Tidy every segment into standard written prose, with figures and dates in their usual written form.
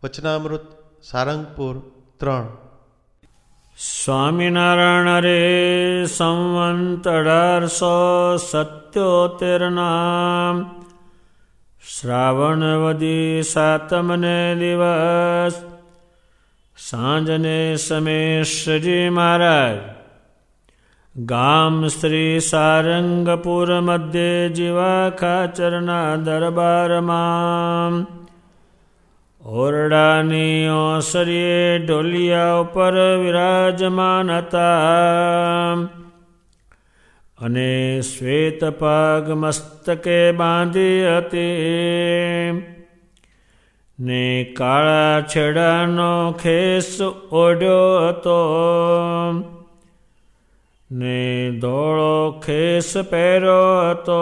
વચનામૃત સારંગપુર 3. સ્વામિનારાયણ રે સંવંત 1877 શ્રાવણ વદી સાતમને દિવસ સાંજને સમેશજી મહારાજ ગામ શ્રી સારંગપુર મધ્યે જીવા ખાચરના દરબારમાં ઓરડાની ઓસરીએ ઢોલિયા ઉપર વિરાજમાન હતા અને શ્વેત પાગ મસ્તકે બાંધી હતી ને કાળા છેડાનો ખેસ ઓઢ્યો હતો ને ધોળો ખેસ પહેર્યો હતો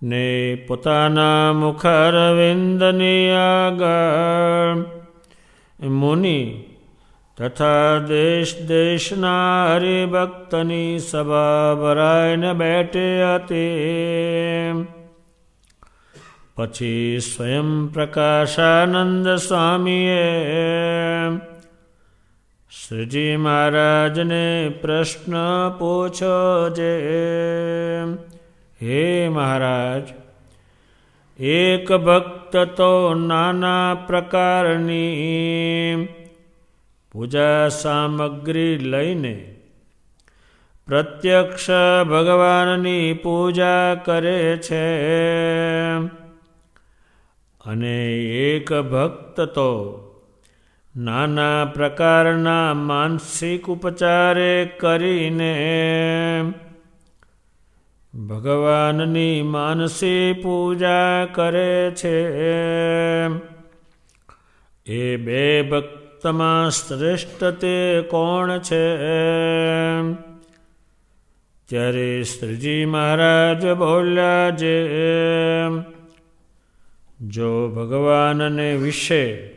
ને પોતાના મુખારવિંદની આગળ મુનિ તથા દેશ દેશના હરિભક્તની સભા ભરાઈને બેઠી હતી. પછી સ્વયં પ્રકાશાનંદ સ્વામીએ શ્રીજી મહારાજને પ્રશ્ન પૂછ્યો છે, હે મહારાજ, એક ભક્ત તો નાના પ્રકારની પૂજા સામગ્રી લઈને પ્રત્યક્ષ ભગવાનની પૂજા કરે છે અને એક ભક્ત તો નાના પ્રકારના માનસિક ઉપચારે કરીને ભગવાનની માનસી પૂજા કરે છે. એ બે ભક્તમાં શ્રેષ્ઠ તે કોણ છે? ત્યારે શ્રીજી મહારાજ બોલ્યા છે, જો ભગવાનને વિશે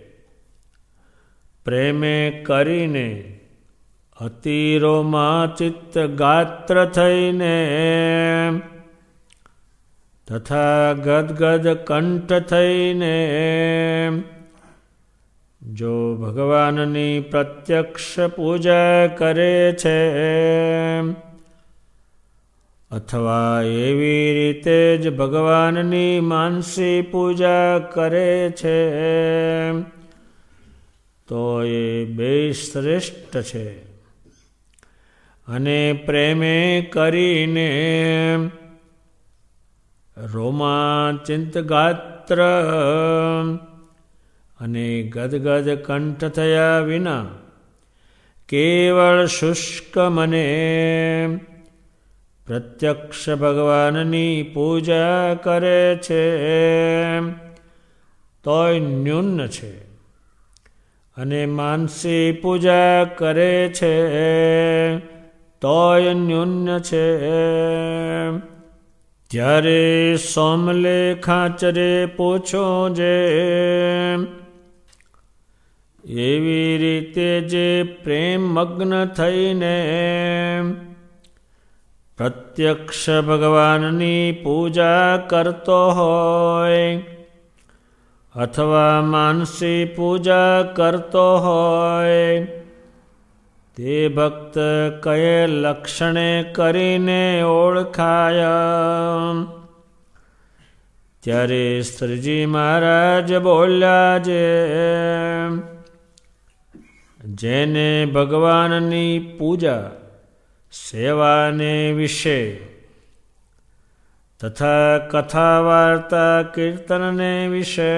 પ્રેમે કરીને અતિ રોમાંચિત ગાત્ર થઈને તથા ગદગદ કંઠ થઈને જો ભગવાનની પ્રત્યક્ષ પૂજા કરે છે અથવા એવી રીતે જ ભગવાનની માનસી પૂજા કરે છે તો એ બે શ્રેષ્ઠ છે. અને પ્રેમે કરીને રોમાંચિત ગાત્ર અને ગદગદ કંઠ થયા વિના કેવળ શુષ્ક મને પ્રત્યક્ષ ભગવાનની પૂજા કરે છે તોય ન્યૂન છે, અને માનસી પૂજા કરે છે તોય ન્યૂન છે. ત્યારે સોમલે ખાચરે પૂછો જે, એવી રીતે જે પ્રેમ મગ્ન થઈને પ્રત્યક્ષ ભગવાનની પૂજા કરતો હોય અથવા માનસી પૂજા કરતો હોય તે ભક્ત કયે લક્ષણે કરીને ઓળખાય? ત્યારે શ્રીજી મહારાજ બોલ્યા છે, જેને ભગવાનની પૂજા સેવાને વિશે તથા કથા વાર્તા કીર્તનને વિશે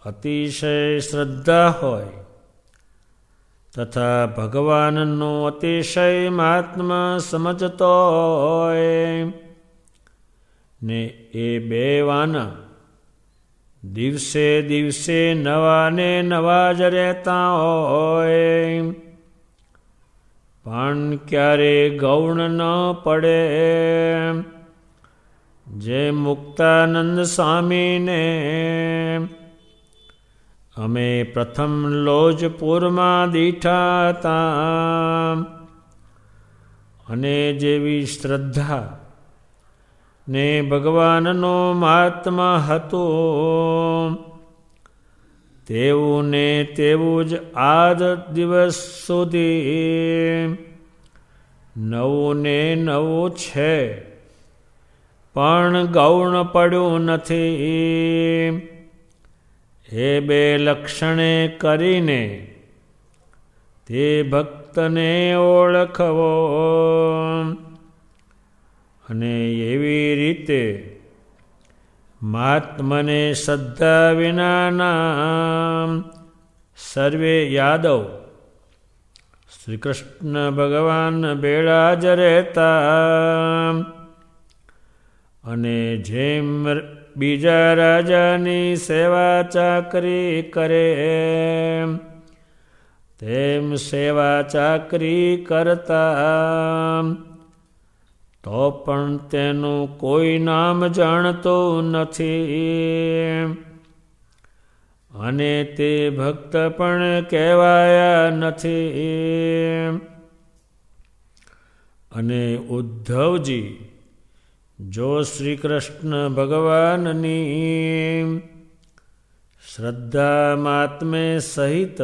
અતિશય શ્રદ્ધા હોય તથા ભગવાનનું અતિશય મહાત્મ્ય સમજતો હોય ને એ બે વાના દિવસે દિવસે નવા ને નવા જ રહેતા હોય પણ ક્યારે ગૌણ ન પડે. જે મુક્તાનંદ સ્વામીને અમે પ્રથમ લોજપુરમાં દીઠા હતા અને જેવી શ્રદ્ધા ને ભગવાનનો મહાત્મા હતો તેવું ને તેવું જ આજ દિવસ સુધી નવું ને નવું છે, પણ ગૌણ પડ્યું નથી. એ બે લક્ષણે કરીને તે ભક્તને ઓળખવો, અને એવી રીતે મહાત્મને શ્રદ્ધા વિનાના સર્વે યાદવ શ્રી કૃષ્ણ ભગવાન બેડા જ રહેતા, અને જેમ બીજા રાજાની સેવા ચાકરી કરે તેમ સેવા ચાકરી કરતા, તો પણ તેનું કોઈ નામ જાણતું નથી, અને તે ભક્ત પણ કહેવાયા નથી. અને ઉદ્ધવજી જો શ્રી કૃષ્ણ ભગવાનની શ્રદ્ધા મહાત્મે સહિત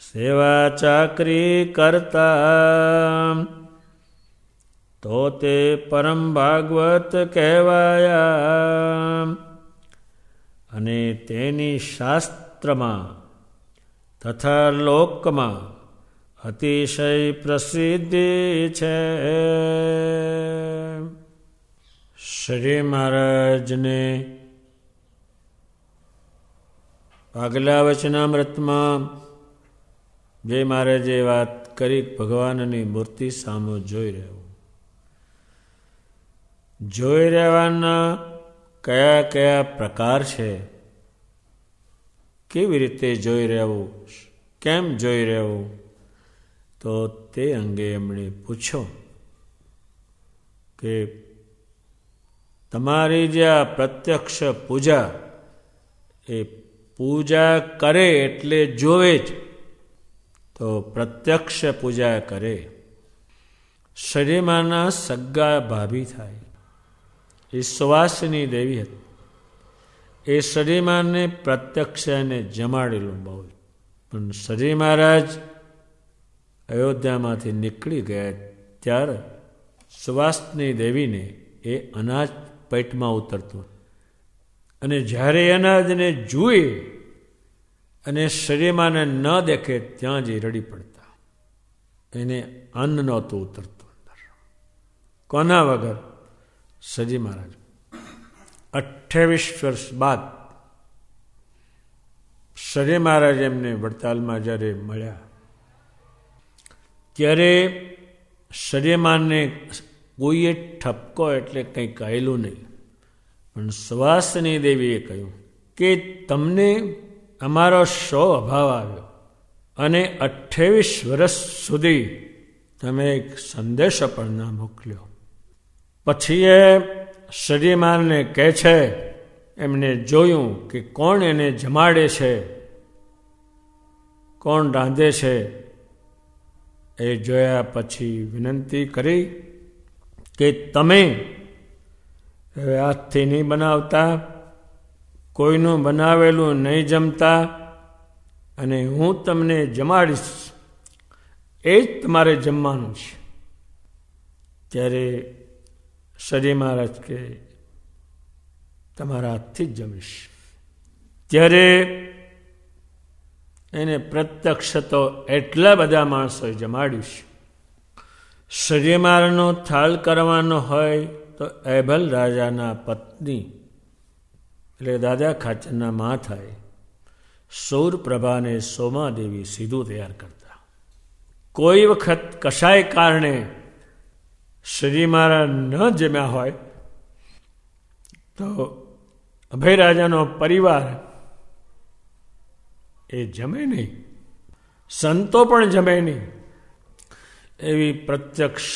સેવા ચાકરી કરતા, તો તે પરમ ભાગવત કહેવાયા, અને તેની શાસ્ત્રમાં તથા લોકમાં અતિશય પ્રસિદ્ધિ છે. શ્રી મહારાજને આગલા વચનામૃતમાં જે મહારાજે વાત કરી ભગવાનની મૂર્તિ સામે જોઈ રહેવું, જોઈ રહેવાના કયા કયા પ્રકાર છે, કેવી રીતે જોઈ રહેવું, કેમ જોઈ રહેવું, તો તે અંગે એમણે પૂછો કે તમારી જે આ પ્રત્યક્ષ પૂજા, એ પૂજા કરે એટલે જોવે જ, તો પ્રત્યક્ષ પૂજા કરે. શરીમાના સગા ભાભી થાય, એ સુવાસિની દેવી હતી. એ શરીમાને પ્રત્યક્ષ એને જમાડેલું બહુ, પણ શરી મહારાજ અયોધ્યામાંથી નીકળી ગયા ત્યારે સુવાસની દેવીને એ અનાજ પેટમાં ઉતરતું, અને જ્યારે અનાજને જુએ અને શરીમાને ન દેખે ત્યાં જ રડી પડતા. એને અન્ન નહોતું ઉતરતું અંદર. કોના વગર? સજી મહારાજ. 28 વર્ષ બાદ સજી મહારાજ એમને વડતાલમાં જ્યારે મળ્યા, ત્યારે સજીમાને કોઈએ ઠપકો એટલે કંઈ કહેલું નહીં, પણ સુવાસની દેવીએ કહ્યું કે તમને અમારો શો અભાવ આવ્યો, અને 28 વર્ષ સુધી તમે એક સંદેશો પણ ના મોકલ્યો. પછી એ સજીમાને કહે છે, એમને જોયું કે કોણ એને જમાડે છે, કોણ રાંધે છે. એ જોયા પછી વિનંતી કરી કે તમે હવે હાથથી નહીં બનાવતા, કોઈનું બનાવેલું નહીં જમતા, અને હું તમને જમાડીશ, એ જ તમારે જમવાનું છે. ત્યારે સજી મહારાજ કે તમારા હાથથી જ જમીશ. ત્યારે એને પ્રત્યક્ષ તો એટલા બધા માણસોએ જમાડ્યું છે. સજી મહારાજનો થાળ કરવાનો હોય તો એભલ રાજાના પત્ની એટલે દાદા ખાચરના મા થાય સૌરપ્રભાને સોમાદેવી સીધું તૈયાર કરતા. કોઈ વખત કશાય કારણે શ્રી મહારાજ ન જમ્યા હોય તો અભય રાજાનો પરિવાર એ જમે નહીં, સંતો પણ જમે નહીં. એવી પ્રત્યક્ષ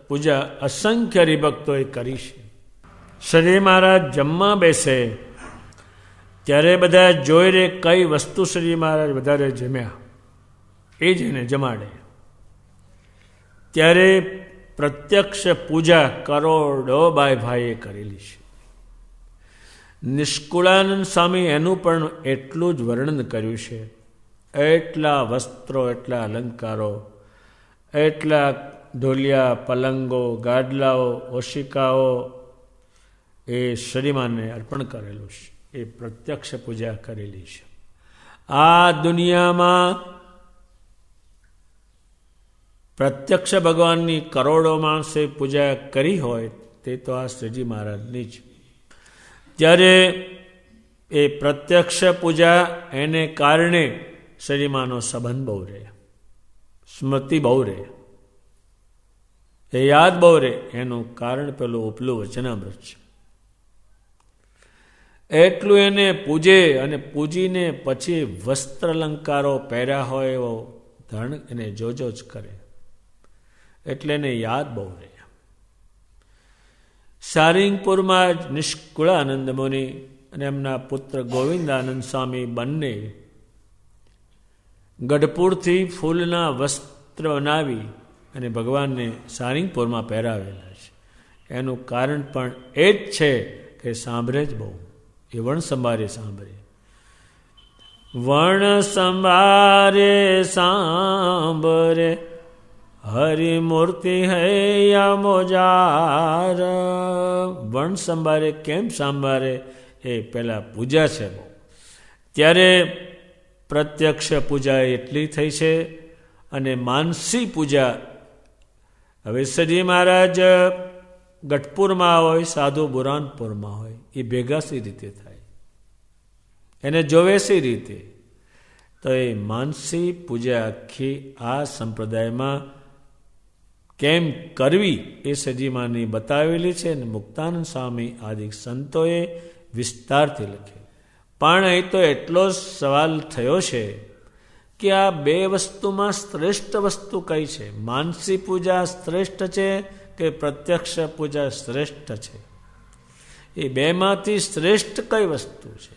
પૂજા અસંખ્ય હરિભક્તોએ કરી છે. શ્રી મહારાજ જમવા બેસે ત્યારે બધા જોઈ રે કઈ વસ્તુ શ્રી મહારાજ વધારે જમ્યા, એ જ એને જમાડે. ત્યારે પ્રત્યક્ષ પૂજા કરોડો ભાઈએ કરેલી છે. નિષ્કુળાનંદ સ્વામી એનું પણ એટલું જ વર્ણન કર્યું છે. એટલા વસ્ત્રો, એટલા અલંકારો, એટલા ઢોલિયા, પલંગો, ગાડલાઓ, ઓશિકાઓ એ શ્રીમાનને અર્પણ કરેલું છે. એ પ્રત્યક્ષ પૂજા કરેલી છે. આ દુનિયામાં પ્રત્યક્ષ ભગવાનની કરોડો માણસે પૂજા કરી હોય તે તો આ શ્રીજી મહારાજની જ. ત્યારે એ પ્રત્યક્ષ પૂજા એને કારણે શ્રીમાનો સંબંધ બહુ રહે, સ્મૃતિ બહુ રહે, એ યાદ બહુ રહે. એનું કારણ પેલું ઉપલું વચનામૃત છે. એટલું એને પૂજે અને પૂજીને પછી વસ્ત્ર અલંકારો પહેર્યા હોય એવો ધણ એને જોજો જ કરે, એટલે એને યાદ બહુ રહે. સારિંગપુરમાં જ નિષ્કુળાનંદ મુનિ અને એમના પુત્ર ગોવિંદાનંદ સ્વામી બંને ગઢપુરથી ફૂલના વસ્ત્ર બનાવી અને ભગવાનને સારિંગપુરમાં પહેરાવેલા છે. એનું કારણ પણ એ જ છે કે સાંભળે જ બહુ, એ વણ સંભારે સાંભળે. વણ સંભારે સાંભળે હરિમૂર્તિ હૈયા મોજાર. વણ સંભારે કેમ સાંભારે? એ પહેલાં પૂજા છે બહુ. ત્યારે પ્રત્યક્ષ પૂજા એટલી થઈ છે અને માનસી પૂજા. હવે શ્રીજી મહારાજ ગઢપુરમાં હોય, સાધુ બુરાનપુરમાં હોય, એ ભેગા સી રીતે થાય? એને જોવે સી રીતે? તો એ માનસી પૂજા આખી આ સંપ્રદાયમાં કેમ કરવી એ સજીમાની બતાવેલી છે અને મુક્તાનંદ સ્વામી આદિ સંતોએ વિસ્તારથી લખે. પણ અહીં તો એટલો જ સવાલ થયો છે કે આ બે વસ્તુમાં શ્રેષ્ઠ વસ્તુ કઈ છે? માનસી પૂજા શ્રેષ્ઠ છે કે પ્રત્યક્ષ પૂજા શ્રેષ્ઠ છે? એ બેમાંથી શ્રેષ્ઠ કઈ વસ્તુ છે?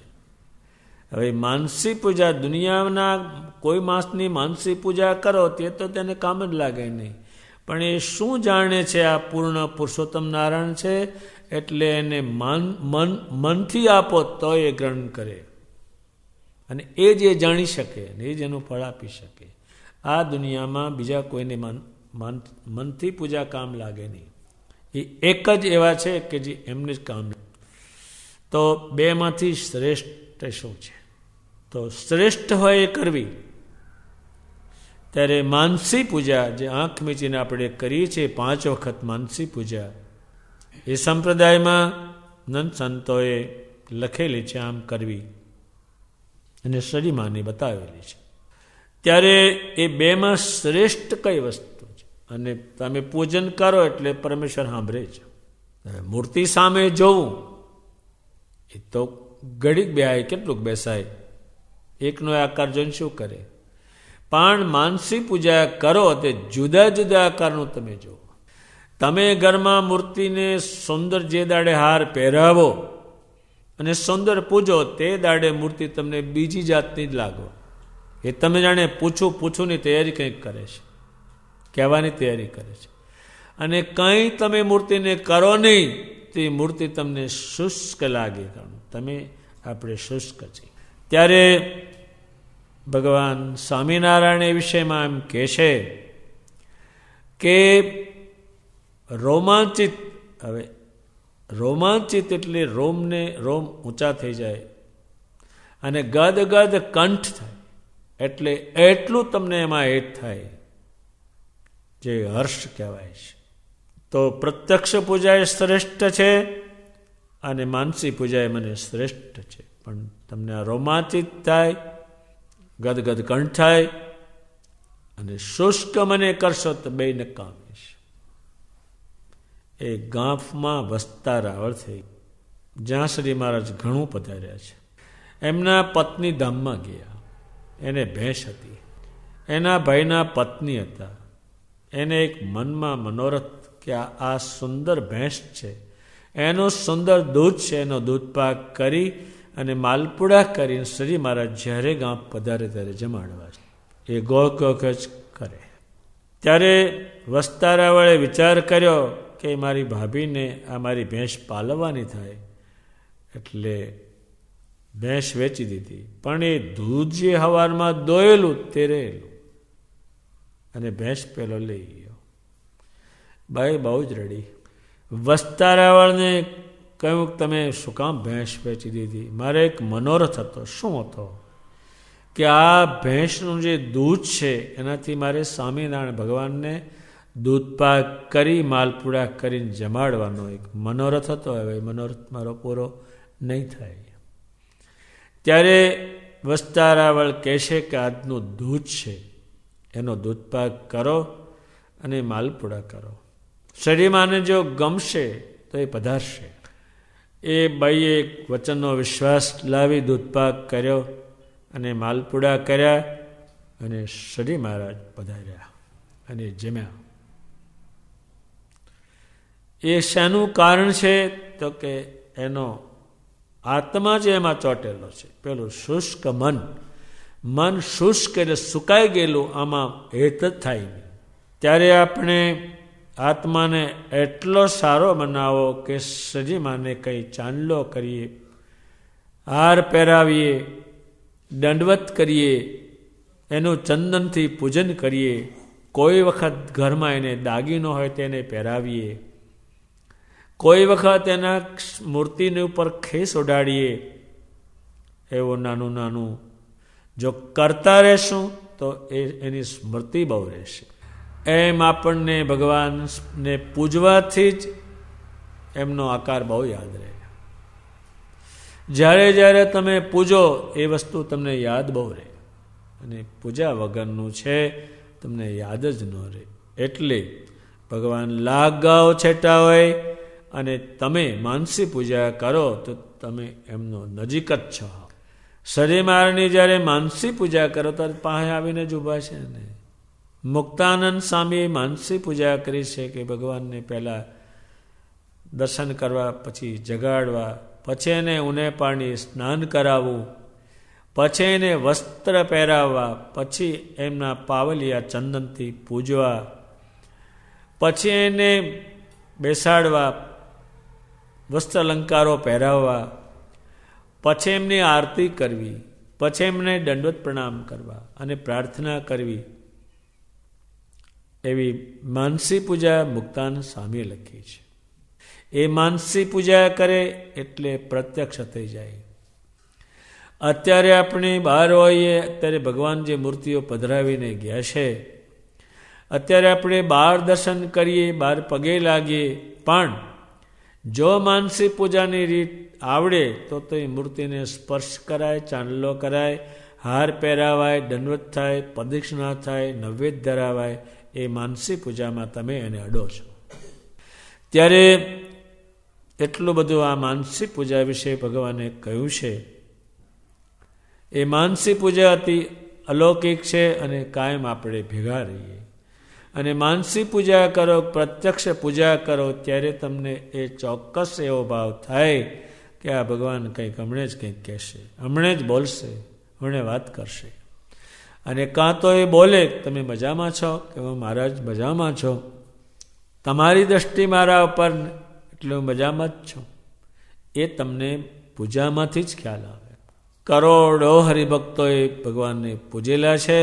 હવે માનસી પૂજા, દુનિયાના કોઈ માસની માનસી પૂજા કરો તે તો તેને કામ જ લાગે નહીં. પણ એ શું જાણે છે? આ પૂર્ણ પુરુષોત્તમ નારાયણ છે એટલે એને મનથી આપો તો એ ગ્રહણ કરે અને એ જ એ જાણી શકે અને એ જ એનું ફળ આપી શકે. આ દુનિયામાં બીજા કોઈને મનથી પૂજા કામ લાગે નહીં. એ એક જ એવા છે કે જે એમને જ કામ. તો બેમાંથી શ્રેષ્ઠ શું છે? તો શ્રેષ્ઠ હોય એ કરવી. ત્યારે માનસી પૂજા જે આંખ મીચીને આપણે કરીએ છીએ 5 વખત માનસી પૂજા, એ સંપ્રદાયમાં નંદ સંતોએ લખેલી છે આમ કરવી અને શ્રીમાને બતાવેલી છે. ત્યારે એ બેમાં શ્રેષ્ઠ કઈ વસ્તુ છે? અને તમે પૂજન કરો એટલે પરમેશ્વર સાંભળે છે. મૂર્તિ સામે જોવું એ તો ઘડીક બેહાય, કેટલુંક બેસાય, એકનો આકાર જોઈને શું કરે? પણ માનસી પૂજા કરો તે જુદા જુદા આકારનું તમે જુઓ. તમે ઘરમાં મૂર્તિને સુંદર જે દાડે હાર પહેરાવો અને સુંદર પૂજો તે દાડે મૂર્તિ તમને બીજી જાતની જ લાગો. એ તમે જાણે પૂછુંની તૈયારી કંઈક કરે છે, કહેવાની તૈયારી કરે છે. અને કંઈ તમે મૂર્તિને કરો નહીં તે મૂર્તિ તમને શુષ્ક લાગે. તમે આપણે શુષ્ક છીએ. ત્યારે ભગવાન સ્વામિનારાયણ એ વિષયમાં એમ કહે છે કે રોમાંચિત. હવે રોમાંચિત એટલે રોમ ઊંચા થઈ જાય અને ગદ કંઠ થાય, એટલે એટલું તમને એમાં હેત થાય જે હર્ષ કહેવાય છે. તો પ્રત્યક્ષ પૂજા એ શ્રેષ્ઠ છે અને માનસી પૂજા એ મને શ્રેષ્ઠ છે. પણ તમને આ રોમાંચિત થાય, ગદગદ કંઠ થાય અને શુષ્ક મને કરશો તો બે નકામી છે. એ ગાંફમાં વસતા રાવળ થઈ જ્યાં શ્રી મહારાજ ઘણું પધાર્યા છે. એમના પત્ની ધામમાં ગયા. એને ભેંસ હતી, એના ભાઈના પત્ની હતા. એને એક મનમાં મનોરથ કે આ સુંદર ભેંસ છે, એનું સુંદર દૂધ છે, એનો દૂધપાક કરી અને માલપુડા કરીને શ્રી મહારાજ જ્યારે ગામ પધારે ત્યારે જમાડવા છે. એ ગોખ જ કરે. ત્યારે વસ્તારાવાળે વિચાર કર્યો કે મારી ભાભીને આ મારી ભેંસ પાલવવાની થાય, એટલે ભેંસ વેચી દીધી. પણ એ દૂધ જે હવારમાં દોયેલું તે રહેલું અને ભેંસ પેલો લઈ ગયો. બાઈ બહુ જ રડી. વસ્તારાવાળને કહ્યું, તમે શું કામ ભેંસ વેચી દીધી? મારે એક મનોરથ હતો. શું હતો? કે આ ભેંસનું જે દૂધ છે એનાથી મારે સ્વામિનારાયણ ભગવાનને દૂધપાક કરી માલપુડા કરીને જમાડવાનો એક મનોરથ હતો. હવે મનોરથ મારો પૂરો નહીં થાય. ત્યારે વસ્તારાવળ કહેશે કે આજનું દૂધ છે એનો દૂધપાક કરો અને માલપુડા કરો. શરીરમાંને જો ગમશે તો એ પધારશે. એ બાઈએ એક વચનનો વિશ્વાસ લાવી દૂધપાક કર્યો અને માલપુડા કર્યા અને શ્રી મહારાજ પધાર્યા અને જમ્યા. એ શાનું કારણ છે? તો કે એનો આત્મા જે એમાં ચોટેલો છે, પેલું શુષ્ક મન શુષ્ક એટલે સુકાઈ ગયેલું, આમાં હેત જ થાય નહીં. ત્યારે આપણે આત્માને એટલો સારો બનાવો કે સજીમાને કંઈ ચાંદલો કરીએ, હાર પહેરાવીએ, દંડવત કરીએ, એનું ચંદનથી પૂજન કરીએ, કોઈ વખત ઘરમાં એને દાગીનો હોય તેને પહેરાવીએ, કોઈ વખત એના મૂર્તિને ઉપર ખેસ ઉડાડીએ. એવું નાનું નાનું જો કરતા રહેશું તો એની સ્મૃતિ બહુ રહેશે. એમ આપણને ભગવાનને પૂજવાથી જ એમનો આકાર બહુ યાદ રહે. જ્યારે જ્યારે તમે પૂજો એ વસ્તુ તમને યાદ બહુ રહે, અને પૂજા વગરનું છે તમને યાદ જ ન રહે. એટલે ભગવાન લાગાઓ છેટા હોય અને તમે માનસી પૂજા કરો તો તમે એમનો નજીક જ છો. શરીરમારની જ્યારે માનસી પૂજા કરો ત્યારે પાસે આવીને જ ઊભા છે ને. મુક્તાનંદ સ્વામીએ માનસી પૂજા કરી છે કે ભગવાનને પહેલાં દર્શન કરવા, પછી જગાડવા, પછી એને ઊને પાણી સ્નાન કરાવવું, પછી એને વસ્ત્ર પહેરાવવા, પછી એમના પાવલિયા ચંદનથી પૂજવા, પછી એને બેસાડવા, વસ્ત્ર અલંકારો પહેરાવવા, પછી એમની આરતી કરવી, પછી એમને દંડવત પ્રણામ કરવા અને પ્રાર્થના કરવી. એવી માનસી પૂજા મુક્તાનંદ સ્વામીએ લખી છે. એ માનસી પૂજા કરે એટલે પ્રત્યક્ષ થઈ જાય. અત્યારે આપણે બહાર હોઈએ, અત્યારે ભગવાન જે મૂર્તિઓ પધરાવીને ગયા છે, અત્યારે આપણે બહાર દર્શન કરીએ, બહાર પગે લાગીએ, પણ જો માનસી પૂજાની રીત આવડે તો એ મૂર્તિને સ્પર્શ કરાય, ચાંદલો કરાય, હાર પહેરાવાય, દંડવત થાય, પ્રદક્ષિણા થાય, નૈવેદ્ય ધરાવાય. એ માનસી પૂજામાં તમે એને અડો છો. ત્યારે એટલું બધું આ માનસી પૂજા વિશે ભગવાને કહ્યું છે. એ માનસી પૂજા અતિ અલૌકિક છે અને કાયમ આપણે ભેગા રહીએ. અને માનસી પૂજા કરો, પ્રત્યક્ષ પૂજા કરો, ત્યારે તમને એ ચોક્કસ એવો ભાવ થાય કે આ ભગવાન કંઈક હમણે જ કંઈક કહેશે, હમણે જ બોલશે, હમણે વાત કરશે. અને કાં તો એ બોલે તમે મજામાં છો કે હું મહારાજ મજામાં છો, તમારી દ્રષ્ટિ મારા ઉપર એટલે હું મજામાં જ છું, એ તમને પૂજામાંથી જ ખ્યાલ આવે. કરોડો હરિભક્તોએ ભગવાનને પૂજેલા છે.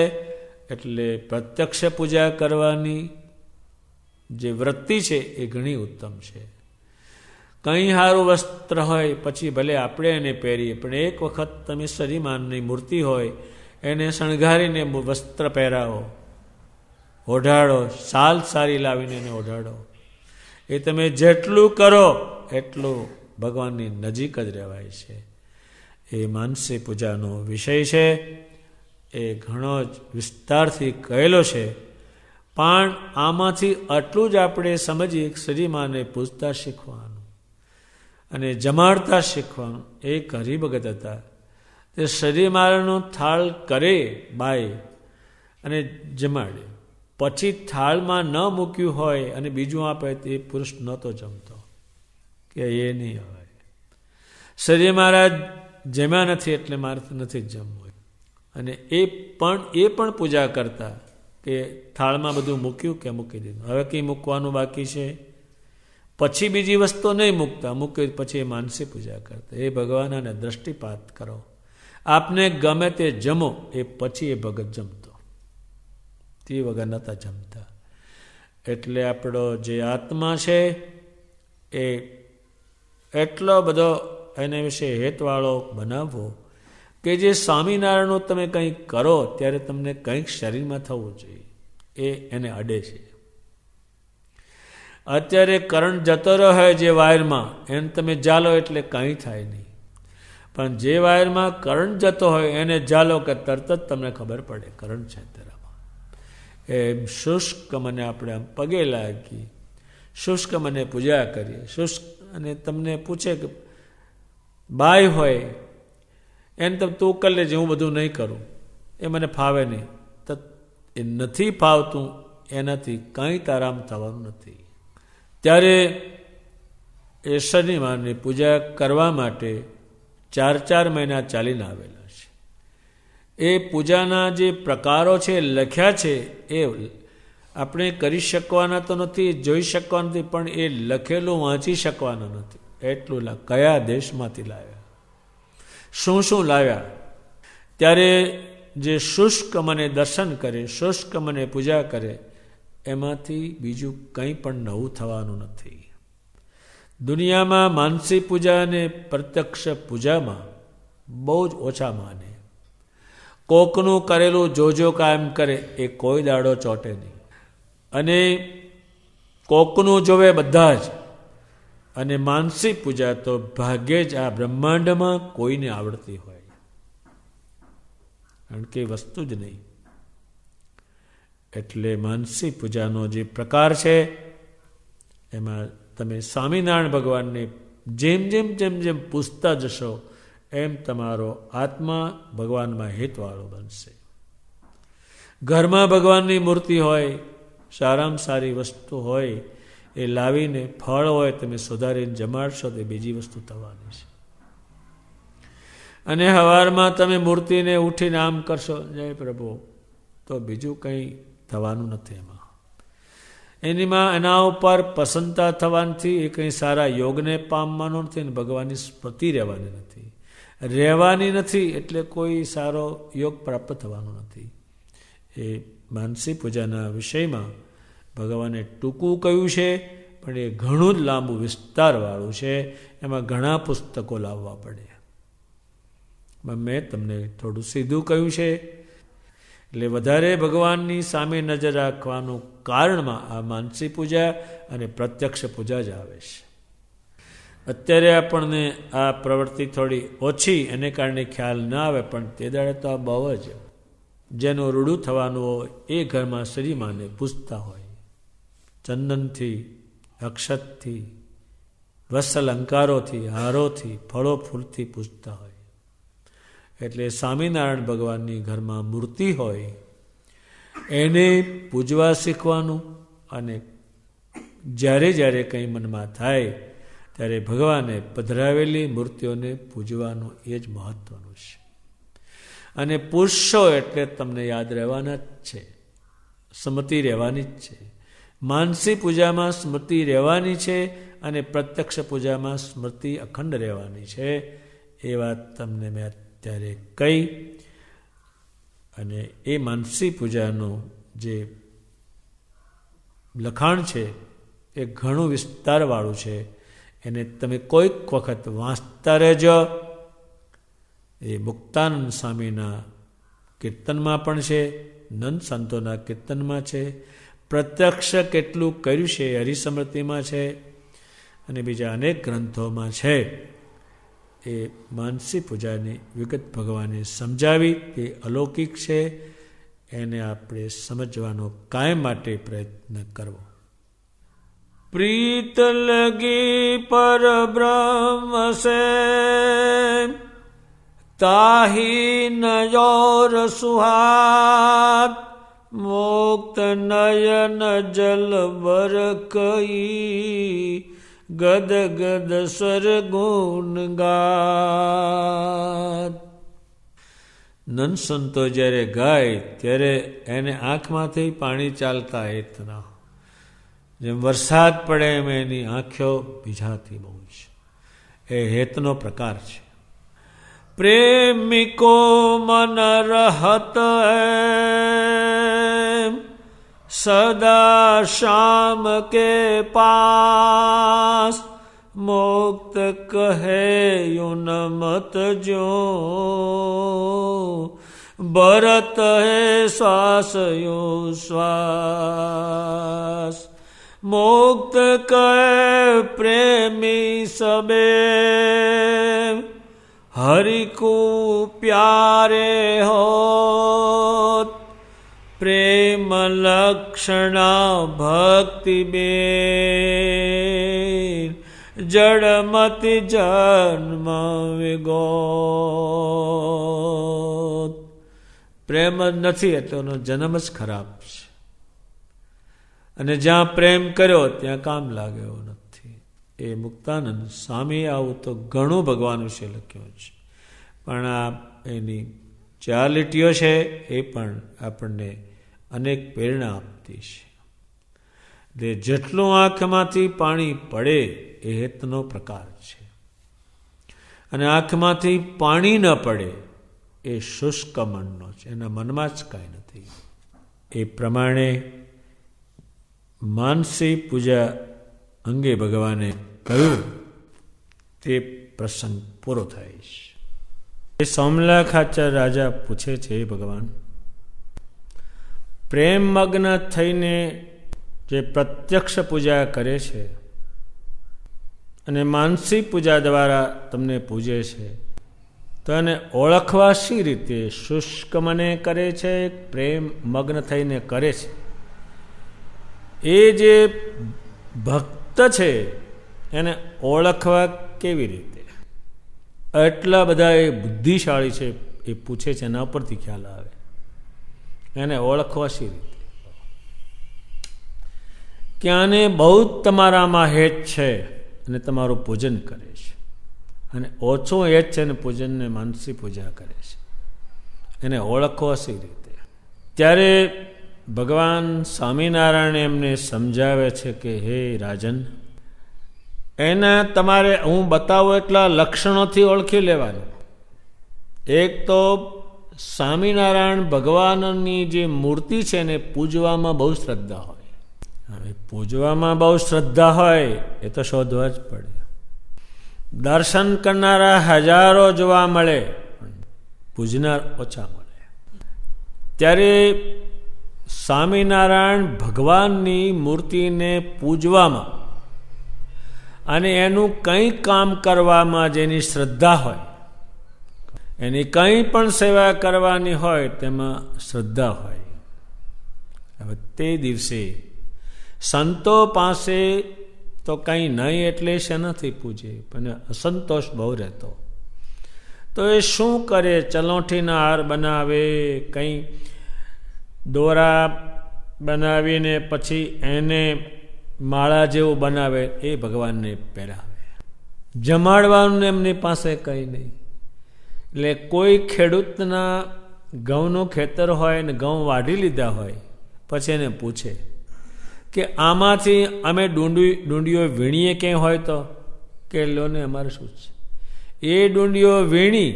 એટલે પ્રત્યક્ષ પૂજા કરવાની જે વૃત્તિ છે એ ઘણી ઉત્તમ છે. કંઈ સારું વસ્ત્ર હોય પછી ભલે આપણે એને પહેરીએ, પણ એક વખત તમે શ્રીમાનની મૂર્તિ હોય એને શણગારીને વસ્ત્ર પહેરાવો, ઓઢાડો, સાલ સારી લાવીને એને ઓઢાડો. એ તમે જેટલું કરો એટલું ભગવાનની નજીક જ રહેવાય છે. એ માનસી પૂજાનો વિષય છે. એ ઘણો જ વિસ્તારથી કહેલો છે, પણ આમાંથી આટલું જ આપણે સમજીએ કે શ્રીમાને પૂજતા શીખવાનું અને જમાડતા શીખવાનું. એક હરિભગત હતા, તે શ્રીમાનો થાળ કરે બાય અને જમાડે, પછી થાળમાં ન મૂક્યું હોય અને બીજું આપે તો એ પુરુષ નહોતો જમતો, કે એ નહીં હોય. શ્રી મહારાજ જમ્યા નથી એટલે મારે નથી જમવું. અને એ પણ પૂજા કરતા કે થાળમાં બધું મૂક્યું કે મૂકી દીધું, હવે કંઈ મૂકવાનું બાકી છે, પછી બીજી વસ્તુ નહીં મૂકતા, મૂકી પછી એ માનસી પૂજા કરતા. એ ભગવાન આને દ્રષ્ટિપાત કરો, આપને ગમે તે જમો, એ પછી એ ભગત જમતો, તે વગર નહોતા જમતા. એટલે આપણો જે આત્મા છે એ એટલો બધો એને વિશે હેતવાળો બનાવવો કે જે સ્વામિનારાયણનું તમે કંઈક કરો ત્યારે તમને કંઈક શરીરમાં થવું જોઈએ, એ એને અડે છે. અત્યારે કરંટ જતો રહ્યો જે વાયરમાં, એને તમે જાલો એટલે કંઈ થાય નહીં, પણ જે વાયરમાં કરંટ જતો હોય એને જાલો કે તરત જ તમને ખબર પડે કરંટ છે તેરામાં. એમ શુષ્ક મને આપણે આમ પગે લાગી, શુષ્ક મને પૂજા કરીએ, શુષ્ક અને તમને પૂછે કે બાય હોય એને તો તું કરી લેજે, હું બધું નહીં કરું, એ મને ફાવે નહીં, તો એ નથી ફાવતું એનાથી કંઈ તારામ થવાનું નથી. ત્યારે એ શનિવારની પૂજા કરવા માટે 4 મહિના ચાલીને આવેલા છે. એ પૂજાના જે પ્રકારો છે લખ્યા છે એ આપણે કરી શકવાના તો નથી, જોઈ શકવાના નથી, પણ એ લખેલું વાંચી શકવાના નથી. એટલું કયા દેશમાંથી લાવ્યા, શું લાવ્યા. ત્યારે જે શુષ્ક મને દર્શન કરે, શુષ્ક મને પૂજા કરે, એમાંથી બીજું કંઈ પણ નવું થવાનું નથી. દુનિયામાં માનસી પૂજા અને પ્રત્યક્ષ પૂજામાં બહુ જ ઓછા માને. કોકનું કરેલું જોજો કાયમ કરે, એ કોઈ દાડો ચોટે નહીં, અને કોકનું જોવે બધા જ. અને માનસી પૂજા તો ભાગ્યે જ આ બ્રહ્માંડમાં કોઈને આવડતી હોય, કારણ કે વસ્તુ જ નહીં. એટલે માનસી પૂજાનો જે પ્રકાર છે એમાં તમે સ્વામિનારાયણ ભગવાનને જેમ જેમ જેમ જેમ પૂછતા જશો એમ તમારો આત્મા ભગવાનમાં હેતવાળો બનશે. ઘરમાં ભગવાનની મૂર્તિ હોય, સારામાં સારી વસ્તુ હોય, એ લાવીને ફળ હોય તમે સુધારીને જમાડશો તો બીજી વસ્તુ થવાની છે. અને સવારમાં તમે મૂર્તિને ઉઠીને આમ કરશો જય પ્રભુ, તો બીજું કંઈ થવાનું નથી. એના ઉપર પ્રસન્નતા થવાથી એ કંઈ સારા યોગને પામવાનો નથી અને ભગવાનની સ્મૃતિ રહેવાની નથી. રહેવાની નથી એટલે કોઈ સારો યોગ પ્રાપ્ત થવાનો નથી. એ માનસી પૂજાના વિષયમાં ભગવાને ટૂંકું કહ્યું છે, પણ એ ઘણું જ લાંબુ વિસ્તારવાળું છે, એમાં ઘણા પુસ્તકો લાવવા પડે. મેં તમને થોડું સીધું કહ્યું છે. એટલે વધારે ભગવાનની સામે નજર રાખવાનું કારણમાં આ માનસી પૂજા અને પ્રત્યક્ષ પૂજા જ આવે છે. અત્યારે આપણને આ પ્રવૃત્તિ થોડી ઓછી એને કારણે ખ્યાલ ના આવે, પણ તે દાડે તો આ બહુ જ જેનું રૂડું થવાનું હોય એ ઘરમાં શ્રીમાને પૂજતા હોય, ચંદનથી, અક્ષતથી, વસ્ત્રાલંકારોથી, હારોથી, ફળો ફૂલથી પૂજતા હોય. એટલે સ્વામિનારાયણ ભગવાનની ઘરમાં મૂર્તિ હોય એને પૂજવા શીખવાનું, અને જ્યારે જ્યારે કંઈ મનમાં થાય ત્યારે ભગવાને પધરાવેલી મૂર્તિઓને પૂજવાનું, એ જ મહત્વનું છે. અને પૂજશો એટલે તમને યાદ રહેવાના જ છે, સ્મૃતિ રહેવાની જ છે. માનસી પૂજામાં સ્મૃતિ રહેવાની છે અને પ્રત્યક્ષ પૂજામાં સ્મૃતિ અખંડ રહેવાની છે. એ વાત તમને મેં અત્યારે કહી. અને એ માનસી પૂજાનું જે લખાણ છે એ ઘણું વિસ્તારવાળું છે. એને તમે કોઈક વખત વાંચતા રહેજો. એ મુક્તાનંદ સ્વામીના કીર્તનમાં પણ છે, નંદ સંતોના કીર્તનમાં છે, પ્રત્યક્ષ કેટલું કર્યું છે હરિસ્મૃતિમાં છે, અને બીજા અનેક ગ્રંથોમાં છે. એ માનસી પૂજાની વિગત ભગવાને સમજાવી, તે અલૌકિક છે. એને આપણે સમજવાનો કાયમ માટે પ્રયત્ન કરવો. પ્રીત લગી પર બ્રહ્મ સે તાહી નયોર સુહાત મુક્ત નયન જલ બર કઈ ગદ ગદ સ્વર ગુણ ગાત. નંદ સંતો જ્યારે ગાય ત્યારે એને આંખમાંથી પાણી ચાલતા હેતના, જેમ વરસાદ પડે એમ એની આંખો ભીજાતી બહુ છે. એ હેતનો પ્રકાર છે. પ્રેમિકો મન રહત સદા શામ કે પાસ, મુક્ત કહે યુન મત જો ભરત હે શ્વાસ યો શ્વાસ. મુક્ત કહે પ્રેમી સબે હરિ કો પ્યારે હોત, પ્રેમ લક્ષણા ભક્તિ બેન જડમતિ જન્મ વિગોત. પ્રેમ જ નથી એટલે એનો જન્મ જ ખરાબ છે. અને જ્યાં પ્રેમ કર્યો ત્યાં કામ લાગે એવો નથી. એ મુક્તાનંદ સ્વામી આવું તો ઘણું ભગવાન વિશે લખ્યું છે, પણ આ એની 4 લીટીઓ છે એ પણ આપણને અનેક પ્રેરણા આપતી છે. એટલે જેટલું આંખમાંથી પાણી પડે એ હેતનો પ્રકાર છે, અને આંખમાંથી પાણી ન પડે એ શુષ્ક મનનો છે, એના મનમાં જ કાંઈ નથી. એ પ્રમાણે માનસી પૂજા અંગે ભગવાને કહ્યું તે પ્રસંગ પૂરો થાય છે. એ સોમલા ખાચર રાજા પૂછે છે, ભગવાન પ્રેમમગ્ન થઈને જે પ્રત્યક્ષ પૂજા કરે છે અને માનસી પૂજા દ્વારા તમને પૂજે છે, તો એને ઓળખવા શી રીતે? શુષ્ક મને કરે છે, પ્રેમ મગ્ન થઈને કરે છે. એ જે ભક્ત છે એને ઓળખવા કેવી રીતે? એટલા બધા એ બુદ્ધિશાળી છે, એ પૂછે છે, એના પરથી ખ્યાલ આવે. એને ઓળખવા શી રીતે? કે આને બહુ તમારામાં હેત છે અને તમારું પૂજન કરે છે, અને ઓછું હેત છે અને પૂજનને માનસી પૂજા કરે છે. એને ઓળખવા શી રીતે? ત્યારે ભગવાન સ્વામિનારાયણ એમને સમજાવે છે કે હે રાજન, એને તમારે હું બતાવું એટલા લક્ષણોથી ઓળખી લેવાનું. એક તો સ્વામિનારાયણ ભગવાનની જે મૂર્તિ છે ને પૂજવામાં બહુ શ્રદ્ધા હોય. હવે પૂજવામાં બહુ શ્રદ્ધા હોય એ તો શોધવા જ પડે. દર્શન કરનારા હજારો જોવા મળે, પૂજનાર ઓછા મળે. ત્યારે સ્વામિનારાયણ ભગવાનની મૂર્તિને પૂજવામાં અને એનું કંઈ કામ કરવામાં જેની શ્રદ્ધા હોય, એની કંઈ પણ સેવા કરવાની હોય તેમાં શ્રદ્ધા હોય. હવે તે દિવસે સંતો પાસે તો કંઈ નહીં એટલે શેનાથી પૂજે, પણ અસંતોષ બહુ રહેતો. તો એ શું કરે? ચલોઠીના હાર બનાવે, કંઈ દોરા બનાવીને પછી એને માળા જેવું બનાવે, એ ભગવાનને પહેરાવે. જમાડવાનું એમની પાસે કંઈ નહીં. એટલે કોઈ ખેડૂતના ઘઉંનું ખેતર હોય ને ઘઉં વાઢી લીધા હોય, પછી એને પૂછે કે આમાંથી અમે ડુંડીઓ વીણીએ ક્યાંય હોય તો કે લો ને અમારે શું છે? એ ડુંડીઓ વીણી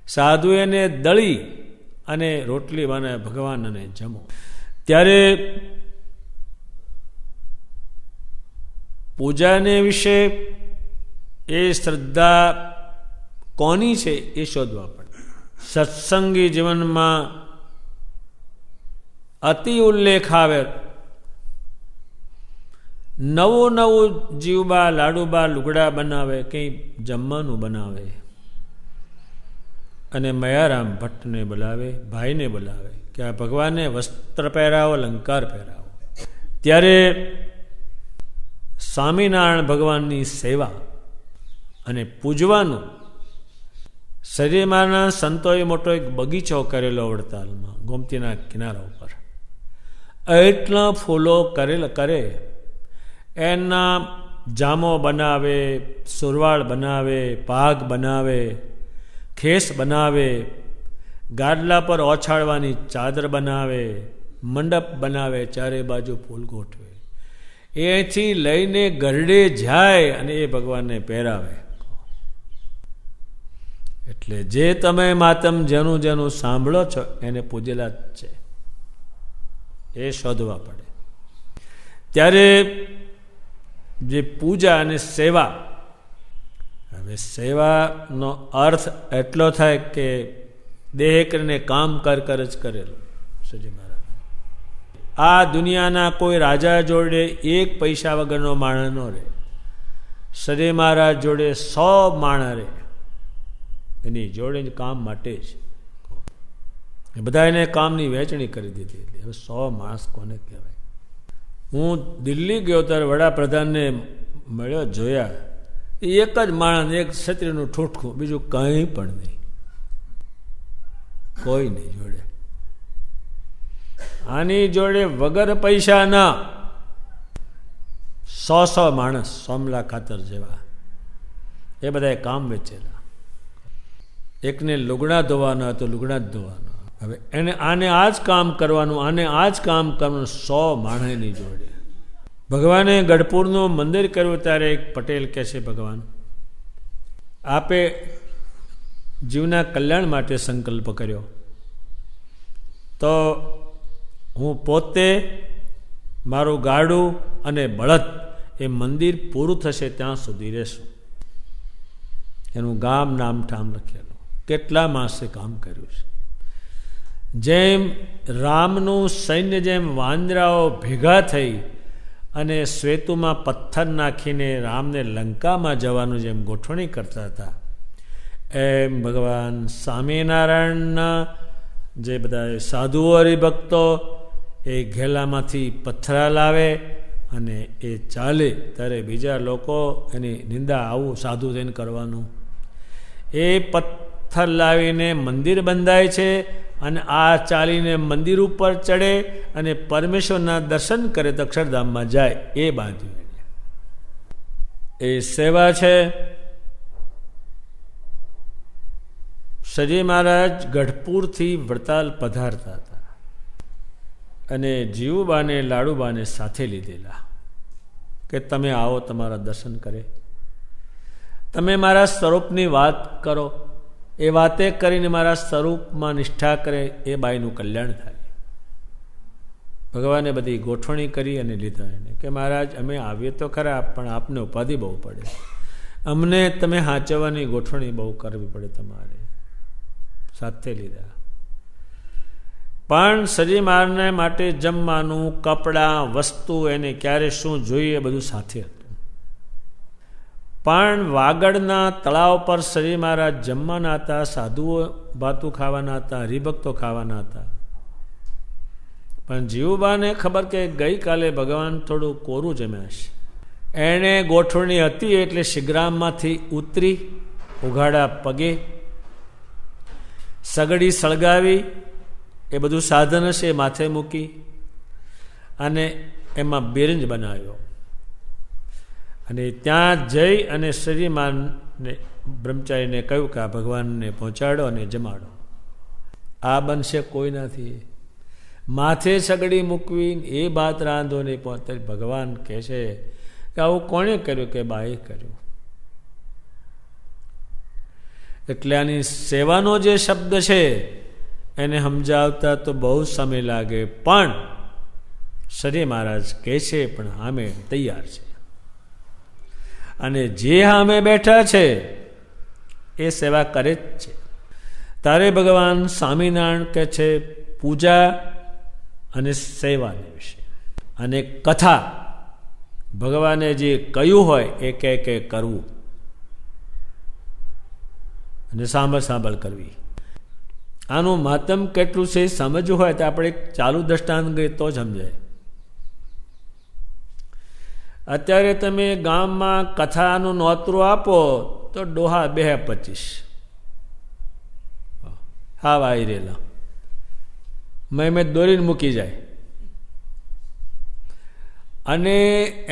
સાધુ એને દળી અને રોટલી બનાવે ભગવાન અને જમો. ત્યારે પૂજાને વિશે એ શ્રદ્ધા કોની છે એ શોધવા પડે. સત્સંગી જીવનમાં અતિ ઉલ્લેખ આવે. નવું નવું જીવબા લાડુબા લુગડા બનાવે, કંઈ જમવાનું બનાવે, અને મયારામ ભટ્ટને બોલાવે, ભાઈને બોલાવે કે આ ભગવાનને વસ્ત્ર પહેરાવો, અલંકાર પહેરાવો. ત્યારે સ્વામિનારાયણ ભગવાનની સેવા અને પૂજવાનું શરીરમાંના સંતોએ મોટો એક બગીચો કરેલો વડતાલમાં ગોમતીના કિનારા ઉપર. એટલા ફૂલો કરે, એના જામો બનાવે, સુરવાળ બનાવે, પાગ બનાવે, ખેસ બનાવે, ગાદલા પર ઓછાળવાની ચાદર બનાવે, મંડપ બનાવે, ચારે બાજુ ફૂલ ગોઠવે, એથી લઈને ગરડે જાય અને એ ભગવાનને પહેરાવે. એટલે જે તમે માતમ જેનું જેનું સાંભળો છો એને પૂજેલા જ છે, એ શોધવા પડે. ત્યારે જે પૂજા અને સેવા, હવે સેવાનો અર્થ એટલો થાય કે દેહ કરીને કામ કર જ કરેલું. શ્રીજી મહારાજ આ દુનિયાના કોઈ રાજા જોડે એક પૈસા વગરનો માણસ ન રહે. શ્રીજી મહારાજ જોડે 100 માણસ રહે, એની જોડે જ કામ માટે જ. બધા એને કામની વહેંચણી કરી દીધી. હવે 100 માણસ કોને કહેવાય? હું દિલ્હી ગયો ત્યારે વડાપ્રધાનને મળ્યો, જોયા, એક જ માણસ, એક ક્ષત્રિયનું ઠૂઠખું, બીજું કંઈ પણ નહીં, કોઈ નહીં જોડે. આની જોડે વગર પૈસા ના 100 માણસ સોમલા ખાતર જેવા, એ બધા કામ વેચેલા. એકને લુગડા ધોવાના તો લુગડા જ ધોવાના. હવે એને આને આ જ કામ કરવાનું, આને આ જ કામ કરવાનું, 100 માણસની જોડે. ભગવાને ગઢપુરનું મંદિર કર્યું ત્યારે એક પટેલ કહે છે, ભગવાન આપે જીવના કલ્યાણ માટે સંકલ્પ કર્યો, તો હું પોતે, મારું ગાડું અને બળદ એ મંદિર પૂરું થશે ત્યાં સુધી રહેશું. એનું ગામ નામઠામ લખેલું, કેટલા માસે કામ કર્યું છે. જેમ રામનું સૈન્ય જેમ વાંદરાઓ ભેગા થઈ અને શ્વેતુમાં પથ્થર નાખીને રામને લંકામાં જવાનું જેમ ગોઠવણી કરતા હતા, એમ ભગવાન સ્વામિનારાયણના જે બધા સાધુઓ હરિભક્તો એ ઘેલામાંથી પથ્થરા લાવે અને એ ચાલે ત્યારે બીજા લોકો એની નિંદા, આવું સાધુ થઈને કરવાનું. એ પથ્થર લાવીને મંદિર બંધાય છે અને આ ચાલીને મંદિર ઉપર ચડે અને પરમેશ્વરના દર્શન કરે તો અક્ષરધામમાં જાય. એ બાજુ એ સેવા છે. શ્રીજી મહારાજ ગઢપુરથી વડતાલ પધારતા હતા અને જીવુબાને લાડુબાને સાથે લીધેલા કે તમે આવો, તમારા દર્શન કરે, તમે મારા સ્વરૂપની વાત કરો. એ વાતે કરીને મારા સ્વરૂપમાં નિષ્ઠા કરે, એ બાઈનું કલ્યાણ થાય. ભગવાને બધી ગોઠવણી કરી અને લીધા એને કે મહારાજ અમે આવીએ તો ખરા, પણ આપને ઉપાધિ બહુ પડે, અમને તમે હાંચવવાની ગોઠવણી બહુ કરવી પડે, તમારે સાથે લીધા. પણ શ્રીજી મહારાજને માટે જમવાનું, કપડાં, વસ્તુ, એને ક્યારે શું જોઈએ બધું સાથે હતું. પણ વાગડના તળાવ પર શ્રીજી મહારાજ જમવાના હતા, સાધુઓ ભાતું ખાવાના હતા, હરિભક્તો ખાવાના હતા. પણ જીવુબાને ખબર કે ગઈકાલે ભગવાન થોડું કોરું જમ્યા છે. એણે ગોઠવણી હતી એટલે શિગ્રામમાંથી ઉતરી, ઉઘાડા પગે, સગડી સળગાવી, એ બધું સાધન હશે માથે મૂકી અને એમાં બિરંજ બનાવ્યો અને ત્યાં જઈ અને શ્રીજી મહારાજને બ્રહ્મચારીને કહ્યું કે આ ભગવાનને પહોંચાડો અને જમાડો. આ બનશે કોઈ નથી. માથે સગડી મૂકવી એ બાત રાંધો નહીં પહોંચે. ભગવાન કહે છે કે આવું કોણે કર્યું? કે બાએ કર્યું. એટલે આની સેવાનો જે શબ્દ છે એને સમજાવતા તો બહુ સમય લાગે, પણ શ્રી મહારાજ કહે છે પણ આમે તૈયાર છે અને જે સામે બેઠા છે એ સેવા કરે જ છે. તારે ભગવાન સ્વામિનારાયણ કહે છે પૂજા અને સેવાને વિશે અને કથા ભગવાને જે કહ્યું હોય એ કહે કે કરવું અને સાંભળ કરવી. આનું મહત્તમ કેટલું છે સમજવું હોય તો આપણે એક ચાલુ દ્રષ્ટાંત ગઈએ તો સમજાય. અત્યારે તમે ગામમાં કથાનું નોતરું આપો તો ડોહા 225 હા આવી રહેલા મેં દોરીને મૂકી જાય અને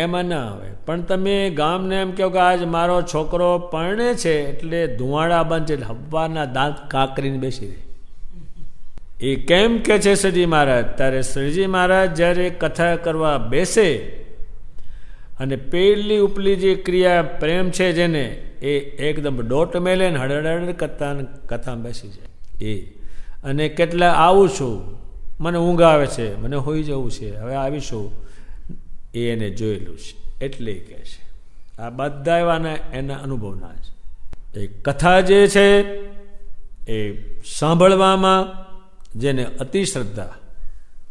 એમાં ના આવે. પણ તમે ગામને એમ કહો કે આજ મારો છોકરો પરણે છે એટલે ધુવાડા બંધ છે, હવાના દાંત કાકરીને બેસી રહે. એ કેમ કે છે શ્રીજી મહારાજ? ત્યારે શ્રીજી મહારાજ જ્યારે કથા કરવા બેસે અને પેલી ઉપલી જે ક્રિયા પ્રેમ છે જેને એ એકદમ ડોટ મેલે ને હડહડ કથામાં બેસી જાય એ. અને કેટલા આવું છું, મને ઊંઘ આવે છે, મને હોઈ જવું છે, હવે આવીશું, એ એને જોયેલું છે એટલે કહે છે. આ બધા એવાના એના અનુભવના છે. એ કથા જે છે એ સાંભળવામાં, જેને અતિ શ્રદ્ધા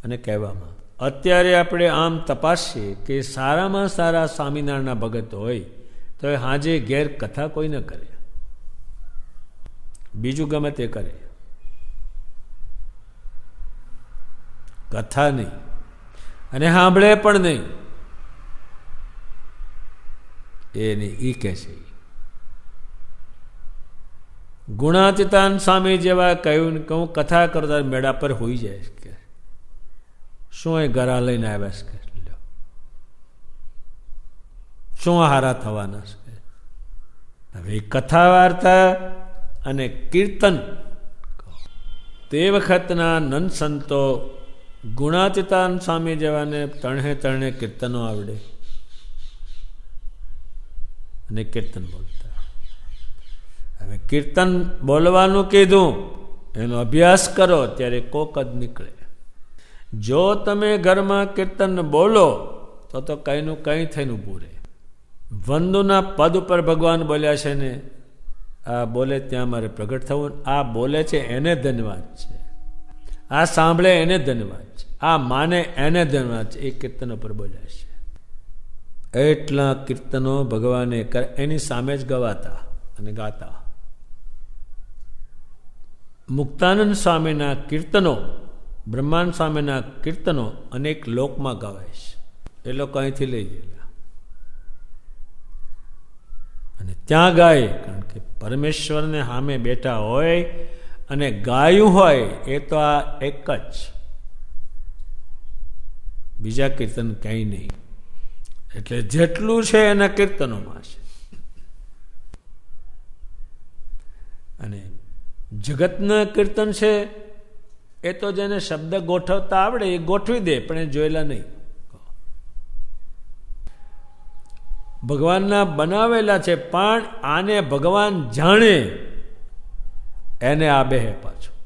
અને કહેવામાં. અત્યારે આપણે આમ તપાસીએ કે સારામાં સારા સ્વામિનારાયણના ભગત હોય તો એ હાજે ઘેર કથા કોઈ ન કરે, બીજું ગમે તે કરે, કથા નહીં, અને સાંભળે પણ નહીં. એની ઈ કહે છે ગુણાતીતાન સ્વામી જેવા કહ્યું કે હું કથા કરતા મેળા પર હોઈ જાય કે શું એ ગરા લઈને આવ્યા છે, શું હારા થવાના છે. હવે કથા વાર્તા અને કીર્તન, તે વખતના નંદ સંતો ગુણાતીતાન સ્વામી જેવાને તણે કીર્તનો આવડે અને કીર્તન બોલતા. હવે કીર્તન બોલવાનું કીધું, એનો અભ્યાસ કરો ત્યારે કોક જ નીકળે. જો તમે ઘરમાં કીર્તન બોલો તો કઈનું કંઈ થઈને ઊભું રહે. વંદુના પદ ઉપર ભગવાન બોલ્યા છે ને, આ બોલે ત્યાં મારે પ્રગટ થવું, આ બોલે છે એને ધન્યવાદ છે, આ સાંભળે એને ધન્યવાદ છે, આ માને એને ધન્યવાદ છે. એ કીર્તનો પર બોલ્યા છે. એટલા કીર્તનો ભગવાને એની સામે જ ગવાતા અને ગાતા. મુક્તાનંદ સ્વામીના કીર્તનો, બ્રહ્માંડ સ્વામીના કીર્તનો અનેક લોકમાં ગવાય છે. એ લોકો અહીંથી લઈ ગયેલા અને ત્યાં ગાય, કારણ કે પરમેશ્વરને સામે બેઠા હોય અને ગાયું હોય એ તો આ એક જ, બીજા કીર્તન કંઈ નહીં. એટલે જેટલું છે એના કીર્તનોમાં છે. અને જગતના કીર્તન છે એ તો જેને શબ્દ ગોઠવતા આવડે એ ગોઠવી દે, પણ એ જોયેલા નહીં. ભગવાનના બનાવેલા છે, પણ આને ભગવાન જાણે એને આ બે પાછું.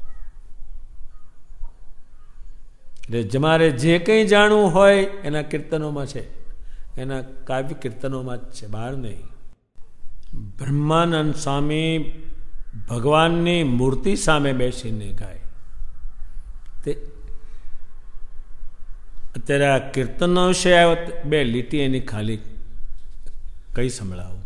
એટલે તમારે જે કંઈ જાણવું હોય એના કીર્તનોમાં છે, એના કાવ્ય કીર્તનોમાં જ છે, બહાર નહીં. બ્રહ્માનંદ સ્વામી ભગવાનની મૂર્તિ સામે બેસીને ગાય. તે અત્યારે આ કીર્તનનો વિષય આવ્યો, બે લીટી એની ખાલી કઈ સંભળાવું.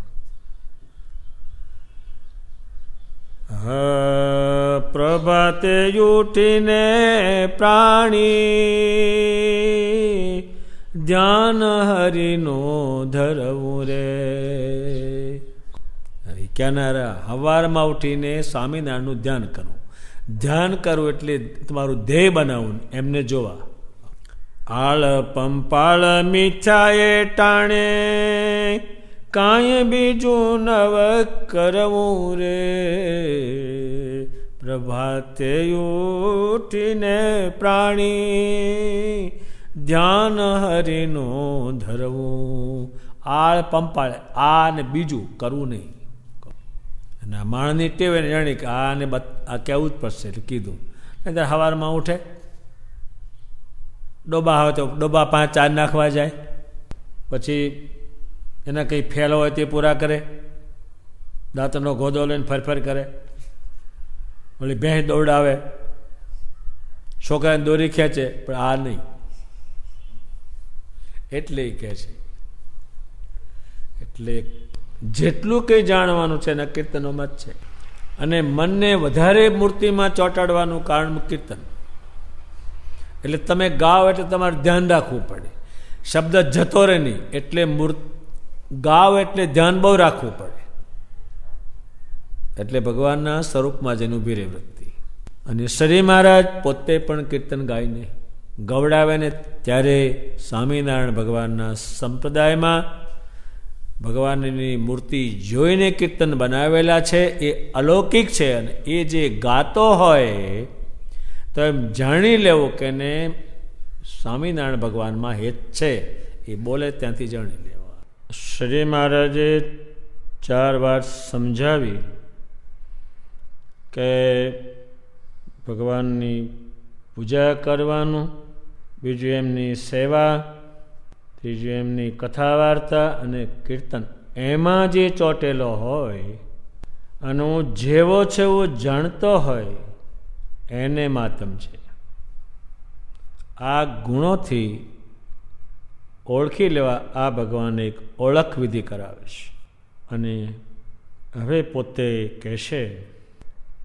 પ્રભાતે ઉઠીને પ્રાણી ધ્યાન હરિનો ધરવું રે. ક્યાંના હવારમાં ઉઠીને સ્વામિનારાયણનું ધ્યાન કરવું. ધ્યાન કરવું એટલે તમારું ધ્યેય બનાવવું, એમને જોવા. આળ પંપાળ મીઠાએ ટાણે કાંઈ બીજું નવ કરવું રે. પ્રભાતે ઉઠીને પ્રાણી ધ્યાન હરિનું ધરવું. આળ પંપાળ, આ ને બીજું કરવું નહીં. અને આ માણસની ટેવ એને જાણી કે આને આ કહેવું જ પડશે એટલે કીધું. નહીં તો સવારમાં ઉઠે, ડોબા હોય તો ડોબા 5-4 નાખવા જાય, પછી એના કંઈ ફેલ હોય તે પૂરા કરે, દાંતનો ગોદો લઈને ફરફર કરે, ઓલી ભેંસ દોડાવે, છોકરાને દોરી ખેંચે, પણ આ નહીં. એટલે એ કહે છે. એટલે જેટલું કંઈ જાણવાનું છે એના કીર્તનોમાં જ છે. અને મનને વધારે મૂર્તિમાં ચોંટાડવાનું કારણ કીર્તન. એટલે તમે ગાઓ એટલે તમારે ધ્યાન રાખવું પડે, શબ્દ જતો રહે નહીં. એટલે ગાવ એટલે ધ્યાન બહુ રાખવું પડે. એટલે ભગવાનના સ્વરૂપમાં જેનું ઉભી રહે વૃત્તિ. અને શ્રી મહારાજ પોતે પણ કીર્તન ગાઈને ગવડાવે ને, ત્યારે સ્વામિનારાયણ ભગવાનના સંપ્રદાયમાં ભગવાનની મૂર્તિ જોઈને કીર્તન બનાવેલા છે. એ અલૌકિક છે. અને એ જે ગાતો હોય તો એમ જાણી લેવું કે ને સ્વામિનારાયણ ભગવાનમાં હેત છે, એ બોલે ત્યાંથી જાણી લેવા. શ્રી મહારાજે 4 વાત સમજાવી કે ભગવાનની પૂજા કરવાનું, બીજું એમની સેવા, ત્રીજું એમની કથા વાર્તા અને કીર્તન. એમાં જે ચોટેલો હોય અને હું જેવો છે એવું જાણતો હોય એને માતમ છે. આ ગુણોથી ઓળખી લેવા આ ભગવાન એક ઓળખ વિધિ કરાવે છે. અને હવે પોતે કહેશે,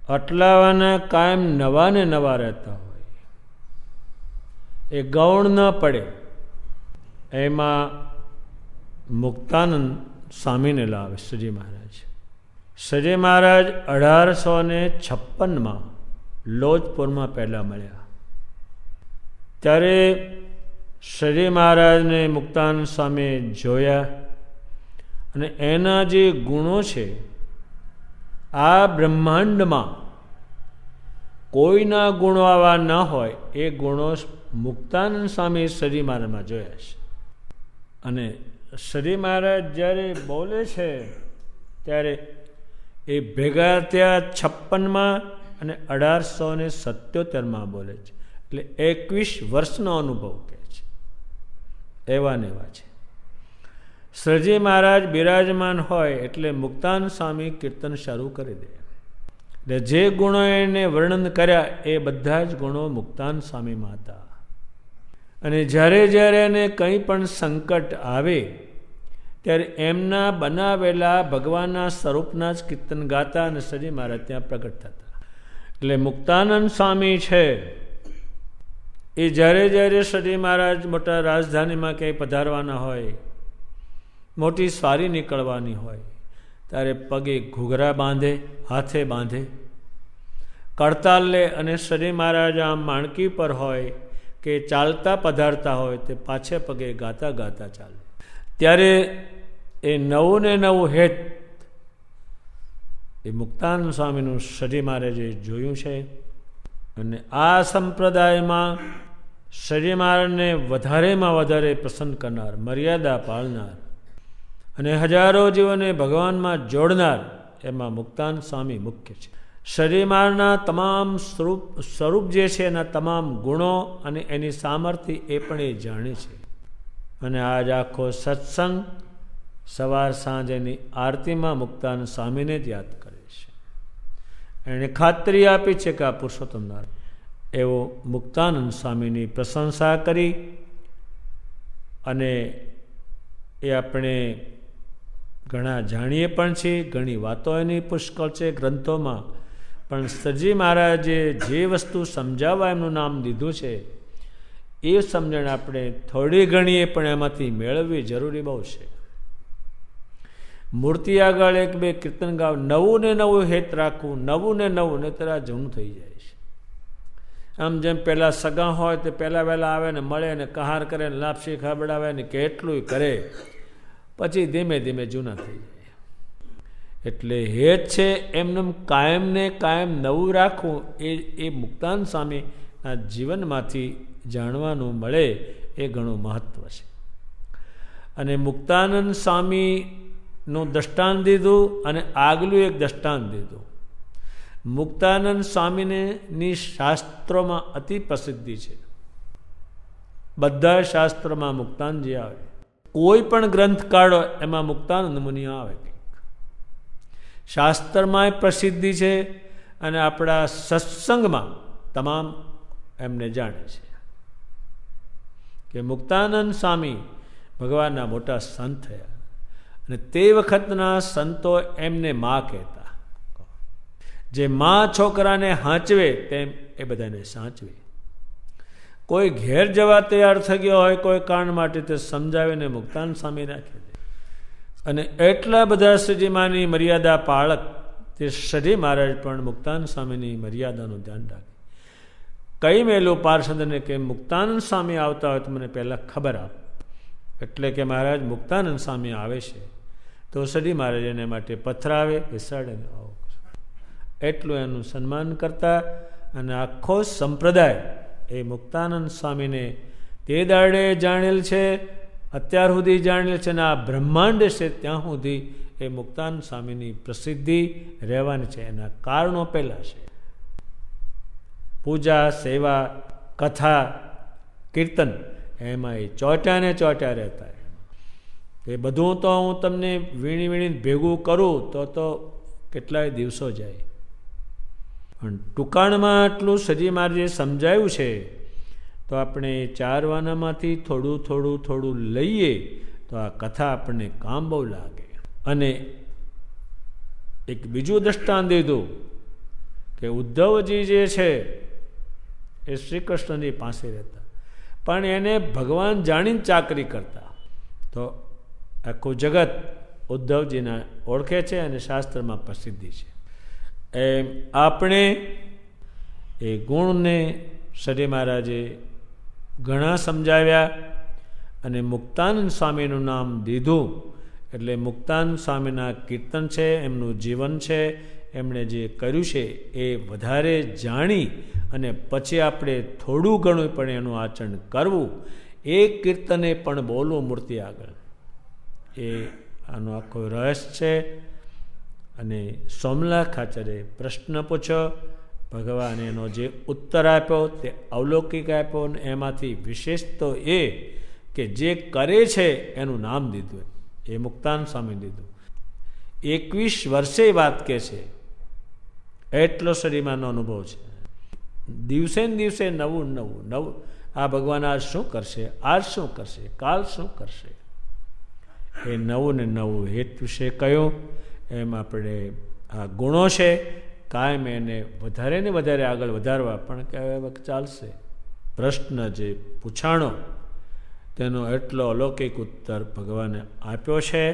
અટલાવાના કાયમ નવા ને નવા રહેતા હોય, એ ગૌણ ન પડે. એમાં મુક્તાનંદ સ્વામીને લાવે શ્રીજી મહારાજ. શ્રીજી મહારાજ 1856 લોજપુરમાં પહેલાં મળ્યા. ત્યારે શ્રીજી મહારાજને મુક્તાનંદ સ્વામીએ જોયા અને એના જે ગુણો છે, આ બ્રહ્માંડમાં કોઈના ગુણો આવા ન હોય એ ગુણો મુક્તાનંદ સ્વામી શ્રીજી મહારાજમાં જોયા છે. અને શ્રીજી મહારાજ જ્યારે બોલે છે ત્યારે એ ભેગા થયા 56 અને 1877 બોલે છે. એટલે 21 વર્ષનો અનુભવ કહે છે. એવા ને એવા છે. શ્રીજી મહારાજ બિરાજમાન હોય એટલે મુક્તાનંદ સ્વામી કીર્તન શરૂ કરી દે. એટલે જે ગુણો એને વર્ણન કર્યા એ બધા જ ગુણો મુક્તાનંદ સ્વામીમાં હતા. અને જ્યારે જ્યારે એને કંઈ પણ સંકટ આવે ત્યારે એમના બનાવેલા ભગવાનના સ્વરૂપના જ કીર્તન ગાતા અને શ્રીજી મહારાજ ત્યાં પ્રગટ થતા. એટલે મુક્તાનંદ સ્વામી છે એ જ્યારે જ્યારે શ્રીજી મહારાજ મોટા રાજધાનીમાં ક્યાંય પધારવાના હોય, મોટી સ્વારી નીકળવાની હોય, ત્યારે પગે ઘૂઘરા બાંધે, હાથે બાંધે, કડતાલ લે અને શ્રીજી મહારાજ આમ માણકી પર હોય કે ચાલતા પધારતા હોય તે પાછે પગે ગાતા ગાતા ચાલે. ત્યારે એ નવું ને નવું હેત એ મુક્તાનંદ સ્વામીનું શ્રીજી મહારાજે જોયું છે. અને આ સંપ્રદાયમાં શ્રીજી મહારાજને વધારેમાં વધારે પ્રસન્ન કરનાર, મર્યાદા પાળનાર અને હજારો જીવોને ભગવાનમાં જોડનાર એમાં મુક્તાનંદ સ્વામી મુખ્ય છે. શ્રીજી મહારાજના તમામ સ્વરૂપ જે છે એના તમામ ગુણો અને એની સામર્થ્ય એ પણ એ જાણે છે. અને આજ આખો સત્સંગ સવાર સાંજ એની આરતીમાં મુક્તાનંદ સ્વામીને જ યાદ કરે છે. એણે ખાતરી આપી છે કે આ પુરુષોત્તમ નારાયણ એવો મુક્તાનંદ સ્વામીની પ્રશંસા કરી. અને એ આપણે ઘણા જાણીએ પણ છીએ, ઘણી વાતો એની પુષ્કળ છે ગ્રંથોમાં. પણ શ્રીજી મહારાજે જે વસ્તુ સમજાવવા એમનું નામ દીધું છે એ સમજણ આપણે થોડી ઘણીએ પણ એમાંથી મેળવવી જરૂરી બહુ છે. મૂર્તિ આગળ 1-2 કીર્તન ગાવ, નવું ને નવું હેત રાખવું, નવું ને નવું, ને તરા જૂનું થઈ જાય છે. આમ જેમ પહેલાં સગા હોય તો પહેલાં વહેલા આવે ને મળે ને કહાર કરે ને લાપસી ખાબડાવે ને કેટલું કરે, પછી ધીમે ધીમે જૂના થઈ જાય. એટલે હેત છે એમને કાયમ ને કાયમ નવું રાખવું એ મુક્તાનંદ સ્વામીના જીવનમાંથી જાણવાનું મળે એ ઘણું મહત્વ છે. અને મુક્તાનંદ સ્વામીનું દ્રષ્ટાંત દીધું અને આગલું એક દ્રષ્ટાંત દીધું. મુક્તાનંદ સ્વામીની શાસ્ત્રોમાં અતિ પ્રસિદ્ધિ છે. બધા શાસ્ત્રોમાં મુક્તાનંદજી આવે. કોઈ પણ ગ્રંથ કાઢો એમાં મુક્તાનંદ મુનિ આવે. શાસ્ત્રમાં પ્રસિદ્ધિ છે અને આપણા સત્સંગમાં તમામ એમને જાણે છે કે મુક્તાનંદ સ્વામી ભગવાનના મોટા સંત થયા. અને તે વખતના સંતો એમને મા કહેતા. જે મા છોકરાને હાંચવે તેમ એ બધાને સાચવે. કોઈ ઘેર જવા તૈયાર થઈ ગયો હોય કોઈ કારણ માટે તે સમજાવીને મુક્તાનંદ સ્વામી રાખે. અને એટલા બધા શ્રીજીમાની મર્યાદા પાળક તે શ્રીજી મહારાજ પણ મુક્તાનંદ સ્વામીની મર્યાદાનું ધ્યાન રાખે. કઈ મેલું પાર્ષદને કે મુક્તાનંદ સ્વામી આવતા હોય તો મને પહેલાં ખબર આપ. એટલે કે મહારાજ મુક્તાનંદ સ્વામી આવે છે તો શ્રીજી મહારાજ એને માટે પથરાવે, બેસાડે, આવો એટલું એનું સન્માન કરતા. અને આખો સંપ્રદાય એ મુક્તાનંદ સ્વામીને તે દાડે જાણેલ છે, અત્યાર સુધી જાણેલ છે, અને આ બ્રહ્માંડ છે ત્યાં સુધી એ મુક્તાનંદ સ્વામીની પ્રસિદ્ધિ રહેવાની છે. એના કારણો પહેલાં છે પૂજા, સેવા, કથા, કીર્તન, એમાં એ ચોટ્યા રહેતા. એ બધું તો હું તમને વીણી ભેગું કરું તો કેટલાય દિવસો જાય. પણ ટૂંકાણમાં આટલું સજી મહારાજે સમજાયું છે, તો આપણે 4 વાનામાંથી થોડું લઈએ તો આ કથા આપણને કામ બહુ લાગે. અને એક બીજું દ્રષ્ટાંત દીધું કે ઉદ્ધવજી જે છે એ શ્રી કૃષ્ણની પાસે રહેતા, પણ એને ભગવાન જાણીને ચાકરી કરતા. તો આખું જગત ઉદ્ધવજીના ઓળખે છે અને શાસ્ત્રમાં પ્રસિદ્ધિ છે. એમ આપણે એ ગુણને સદી મહારાજે ઘણા સમજાવ્યા અને મુક્તાનંદ સ્વામીનું નામ દીધું. એટલે મુક્તાનંદ સ્વામીના કીર્તન છે, એમનું જીવન છે, એમણે જે કર્યું છે એ વધારે જાણી અને પછી આપણે થોડું ઘણું પણ એનું આચરણ કરવું. એ કીર્તને પણ બોલવું મૂર્તિ આગળ, એ આનો આખો રહસ્ય છે. અને સોમલા ખાચરે પ્રશ્ન પૂછ્યો, ભગવાને એનો જે ઉત્તર આપ્યો તે અવલૌકિક આપ્યો, અને એમાંથી વિશેષ તો એ કે જે કરે છે એનું નામ દીધું, એ મુક્તાનંદ સ્વામી દીધું. 21 વર્ષે વાત કે છે, એટલો શરીરમાંનો અનુભવ છે. દિવસે ને દિવસે નવું આ ભગવાન આજ શું કરશે, કાલ શું કરશે, એ નવું ને નવું હેત વિશે કહ્યું. એમ આપણે આ ગુણો છે, કાયમ એને વધારે ને વધારે આગળ વધારવા. પણ કહેવાય ચાલશે, પ્રશ્ન જે પૂછાણો તેનો એટલો અલૌકિક ઉત્તર ભગવાને આપ્યો છે,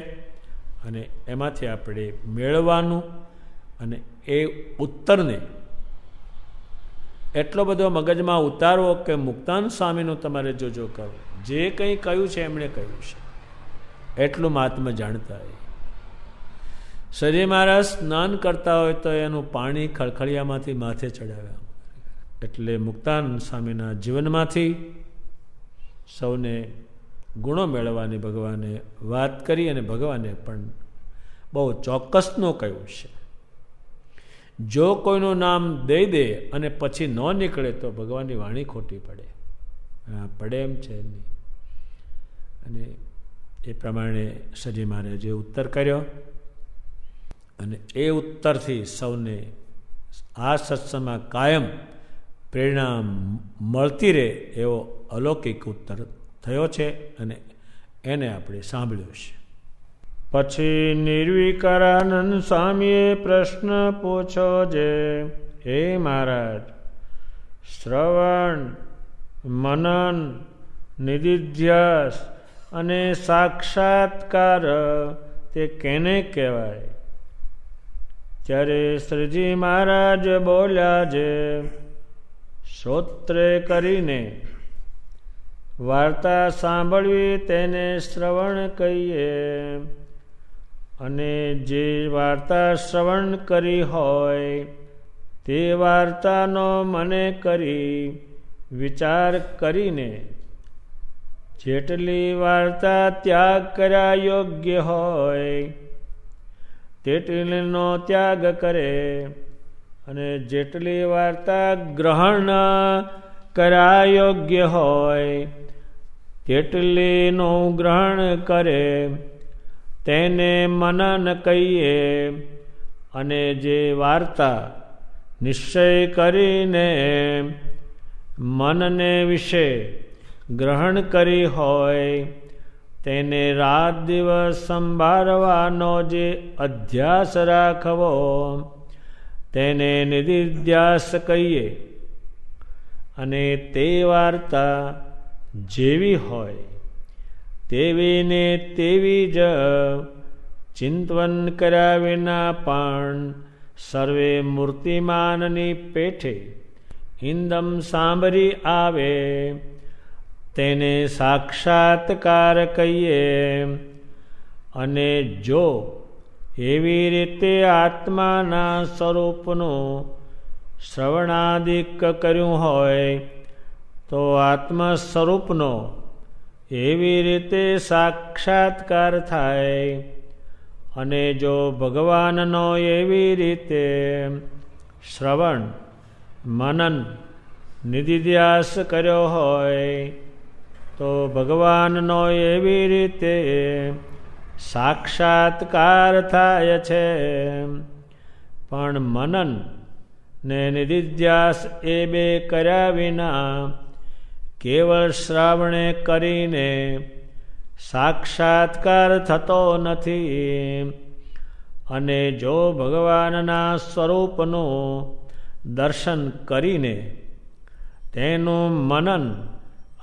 અને એમાંથી આપણે મેળવવાનું. અને એ ઉત્તરને એટલો બધો મગજમાં ઉતારવો કે મુક્તાનંદ સ્વામીનું તમારે જો કરો, જે કંઈ કહ્યું છે એમણે કહ્યું છે એટલું મહાત્મા જાણતા. સજી મહારાજ સ્નાન કરતા હોય તો એનું પાણી ખળખળિયામાંથી માથે ચડાવ્યા. એટલે મુક્તાનંદ સ્વામીના જીવનમાંથી સૌને ગુણો મેળવવાની ભગવાને વાત કરી, અને ભગવાને પણ બહુ ચોક્કસનું કહ્યું છે. જો કોઈનું નામ દઈ દે અને પછી ન નીકળે તો ભગવાનની વાણી ખોટી પડે. પડે એમ છે નહીં. અને એ પ્રમાણે સજી મહારાજે ઉત્તર કર્યો, અને એ ઉત્તરથી સૌને આ સત્સંગમાં કાયમ પ્રેરણા મળતી રહે એવો અલૌકિક ઉત્તર થયો છે, અને એને આપણે સાંભળ્યો છે. પછી નિર્વિકારાનંદ સ્વામીએ પ્રશ્ન પૂછો જે, હે મહારાજ, શ્રવણ, મનન, નિધિધ્યાસ અને સાક્ષાત્કાર તે કેને કહેવાય? ત્યારે શ્રીજી મહારાજ બોલ્યા જે, શ્રોત્રે કરીને વાર્તા સાંભળવી તેને શ્રવણ કહીએ. અને જે વાર્તા શ્રવણ કરી હોય તે વાર્તાનો મને કરી વિચાર કરીને જેટલી વાર્તા ત્યાગ કર્યા યોગ્ય હોય તેટલીનો ત્યાગ કરે, અને જેટલી વાર્તા ગ્રહણ કર્યા યોગ્ય હોય તેટલીનું ગ્રહણ કરે, તેને મનન કહીએ. અને જે વાર્તા નિશ્ચય કરીને મનને વિશે ગ્રહણ કરી હોય તેને રાત દિવસ સંભાળવાનો જે અધ્યાસ રાખવો તેને નિધિધ્યાસ કહીએ. અને તે વાર્તા જેવી હોય તેવી ને તેવી જ ચિંતન કર્યા વિના પણ સર્વે મૂર્તિમાનની પેઠે ઇંદમ સાંભળી આવે તેને સાક્ષાત્કાર કહીએ. અને જો એવી રીતે આત્માના સ્વરૂપનું શ્રવણાદિક કર્યું હોય તો આત્મ સ્વરૂપનો એવી રીતે સાક્ષાત્કાર થાય, અને જો ભગવાનનો એવી રીતે શ્રવણ મનન નિધિધ્યાસ કર્યો હોય તો ભગવાનનો એવી રીતે સાક્ષાત્કાર થાય છે. પણ મનન ને નિધિધ્યાસ એ બે કર્યા વિના કેવળ શ્રાવણે કરીને સાક્ષાત્કાર થતો નથી. અને જો ભગવાનના સ્વરૂપનું દર્શન કરીને તેનું મનન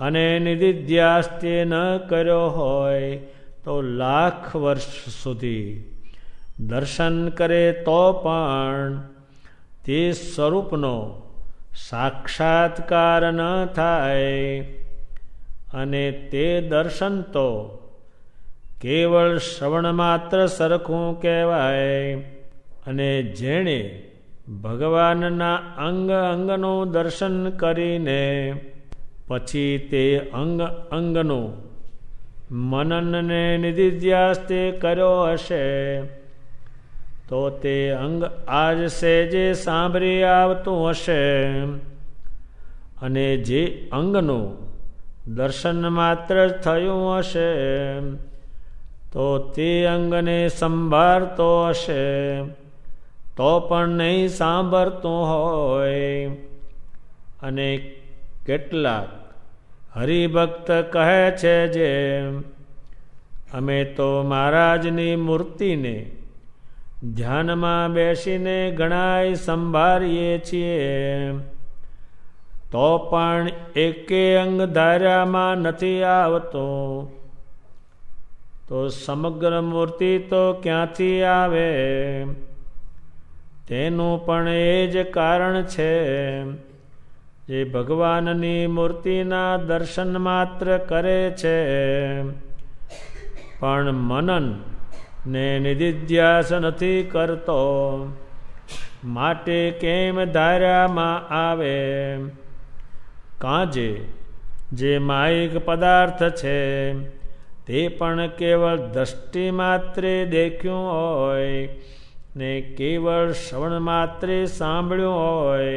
અને નિધિધ્યાસ તે ન કર્યો હોય તો લાખ વર્ષ સુધી દર્શન કરે તો પણ તે સ્વરૂપનો સાક્ષાત્કાર ન થાય. અને તે દર્શન તો કેવળ શ્રવણ માત્ર સરખું કહેવાય. અને જેણે ભગવાનના અંગ અંગનું દર્શન કરીને પછી તે અંગ અંગનું મનનને નિધિધ્યાસ તે કર્યો હશે તો તે અંગ આજ સેજે સાંભળી આવતું હશે. અને જે અંગનું દર્શન માત્ર થયું હશે તો તે અંગને સંભાળતો હશે તો પણ નહીં સાંભળતું હોય. અને કેટલાક હરિભક્ત કહે છે જે અમે તો મહારાજની મૂર્તિને ધ્યાનમાં બેસીને ઘણાય સંભાળીએ છીએ તો પણ એકે અંગ ધાર્યામાં નથી આવતો, તો સમગ્ર મૂર્તિ તો ક્યાંથી આવે? તેનું પણ એ જ કારણ છે. જે ભગવાનની મૂર્તિના દર્શન માત્ર કરે છે પણ મનન ને નિધિધ્યાસ નથી કરતો, માટે કેમ ધાર્યામાં આવે? કાજે જે માયિક પદાર્થ છે તે પણ કેવળ દ્રષ્ટિ માત્રે દેખ્યું હોય ને કેવળ શ્રવણ માત્રે સાંભળ્યું હોય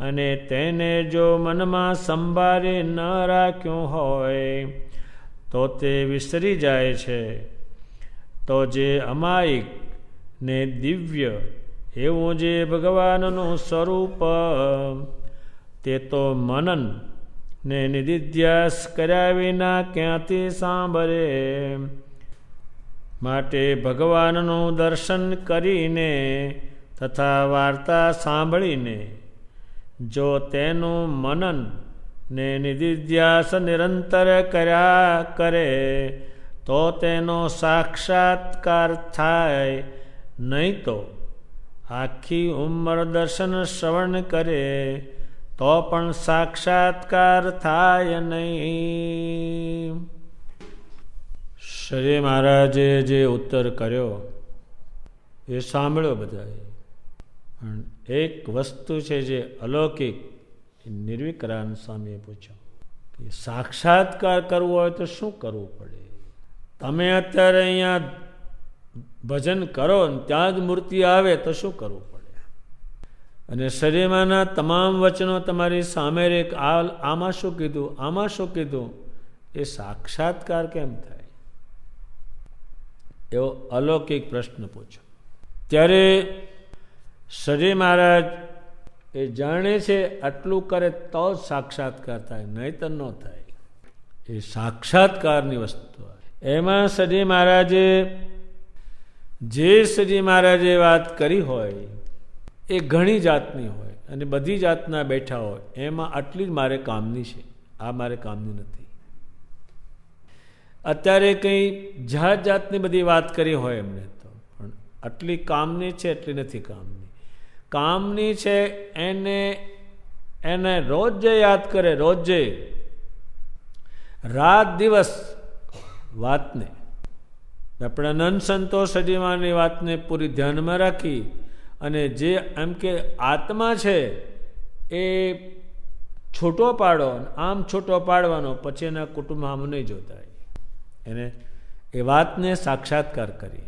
અને તેને જો મનમાં સંભાળી ન રાખ્યું હોય તો તે વિસરી જાય છે. તો જે અમાયિક ને દિવ્ય એવું જે ભગવાનનું સ્વરૂપ તે તો મનન ને નિધિધ્યાસ કર્યા વિના ક્યાંથી સાંભળે? માટે ભગવાનનું દર્શન કરીને તથા વાર્તા સાંભળીને જો તેનું મનન ને નિધિધ્યાસ નિરંતર કર્યા કરે તો તેનો સાક્ષાત્કાર થાય, નહીં તો આખી ઉંમર દર્શન શ્રવણ કરે તો પણ સાક્ષાત્કાર થાય નહીં. શ્રી મહારાજે જે ઉત્તર કર્યો એ સાંભળ્યો બધાએ. એક વસ્તુ છે જે અલૌકિક, નિર્વિકરાનંદ સ્વામીએ પૂછ્યું કે સાક્ષાત્કાર કરવો હોય તો શું કરવું પડે? તમે અત્યારે અહીંયા ભજન કરો ને ત્યાં જ મૂર્તિ આવે તો શું કરવું પડે? અને શરીરમાંના તમામ વચનો તમારી સામે આમાં શું કીધું, આમાં શું કીધું, એ સાક્ષાત્કાર કેમ થાય? એવો અલૌકિક પ્રશ્ન પૂછ્યો. ત્યારે શ્રી મહારાજ એ જાણે છે આટલું કરે તો જ સાક્ષાત્કાર થાય, નહીંતર ન થાય. એ સાક્ષાત્કારની વસ્તુ. એમાં શ્રી મહારાજે વાત કરી હોય એ ઘણી જાતની હોય અને બધી જાતના બેઠા હોય. એમાં આટલી જ મારે કામની છે, આ મારે કામની નથી. અત્યારે કંઈ જાતની બધી વાત કરી હોય એમને તો, પણ આટલી કામની છે એટલી નથી કામની. કામની છે એને રોજે યાદ કરે, રોજે રાત દિવસ વાતને આપણા નંદ સંતોષ સજીવાની વાતને પૂરી ધ્યાનમાં રાખી અને જે એમ કે આત્મા છે એ છૂટો પાડો, આમ છૂટો પાડવાનો, પછી એના કુટુંબ આમ નહીં જોતા. એને એ વાતને સાક્ષાત્કાર કરી,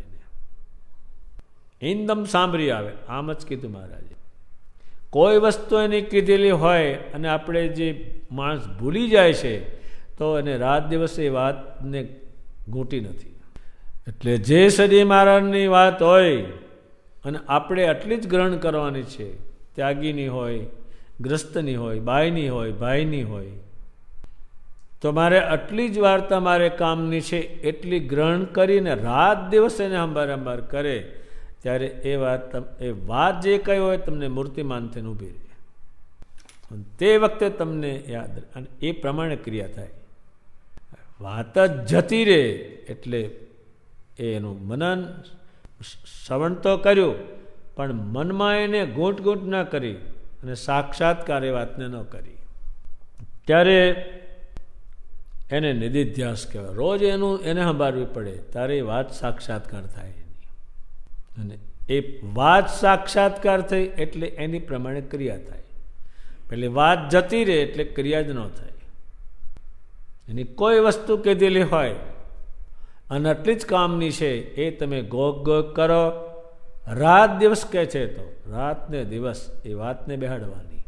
એકદમ સાંભળી આવે. આમ જ કીધું મહારાજે. કોઈ વસ્તુ એની કીધેલી હોય અને આપણે જે માણસ ભૂલી જાય છે તો એને રાત દિવસ એ વાતને ગૂંટી નથી. એટલે જે સદી મહારાજની વાત હોય અને આપણે આટલી જ ગ્રહણ કરવાની છે, ત્યાગીની હોય, ગ્રસ્તની હોય, બાઈની હોય, ભાઈની હોય, તો મારે આટલી જ વાર્તા મારે કામની છે એટલી ગ્રહણ કરીને રાત દિવસ એને અંબાર કરે, ત્યારે એ વાત જે કહી હોય તમને મૂર્તિમાન થઈને ઊભી રહે. તે વખતે તમને યાદ અને એ પ્રમાણે ક્રિયા થાય. વાત જ જતી રહે એટલે એનું મનન શ્રવણ તો કર્યું પણ મનમાં એને ગૂંટ ન કરી અને સાક્ષાત્કાર એ વાતને ન કરી, ત્યારે એને નિધિધ્યાસ કહેવાય. રોજ એને સંભાળવી પડે ત્યારે એ વાત સાક્ષાત્કાર થાય. અને એ વાત સાક્ષાત્કાર થઈ એટલે એની પ્રમાણે ક્રિયા થાય. પેલી વાત જતી રહે એટલે ક્રિયા જ ન થાય. એની કોઈ વસ્તુ કીધેલી હોય અને આટલી જ કામની છે એ તમે ગોગ કરો, રાત દિવસ કહે છે તો રાત ને દિવસ એ વાતને બેહાડવાની.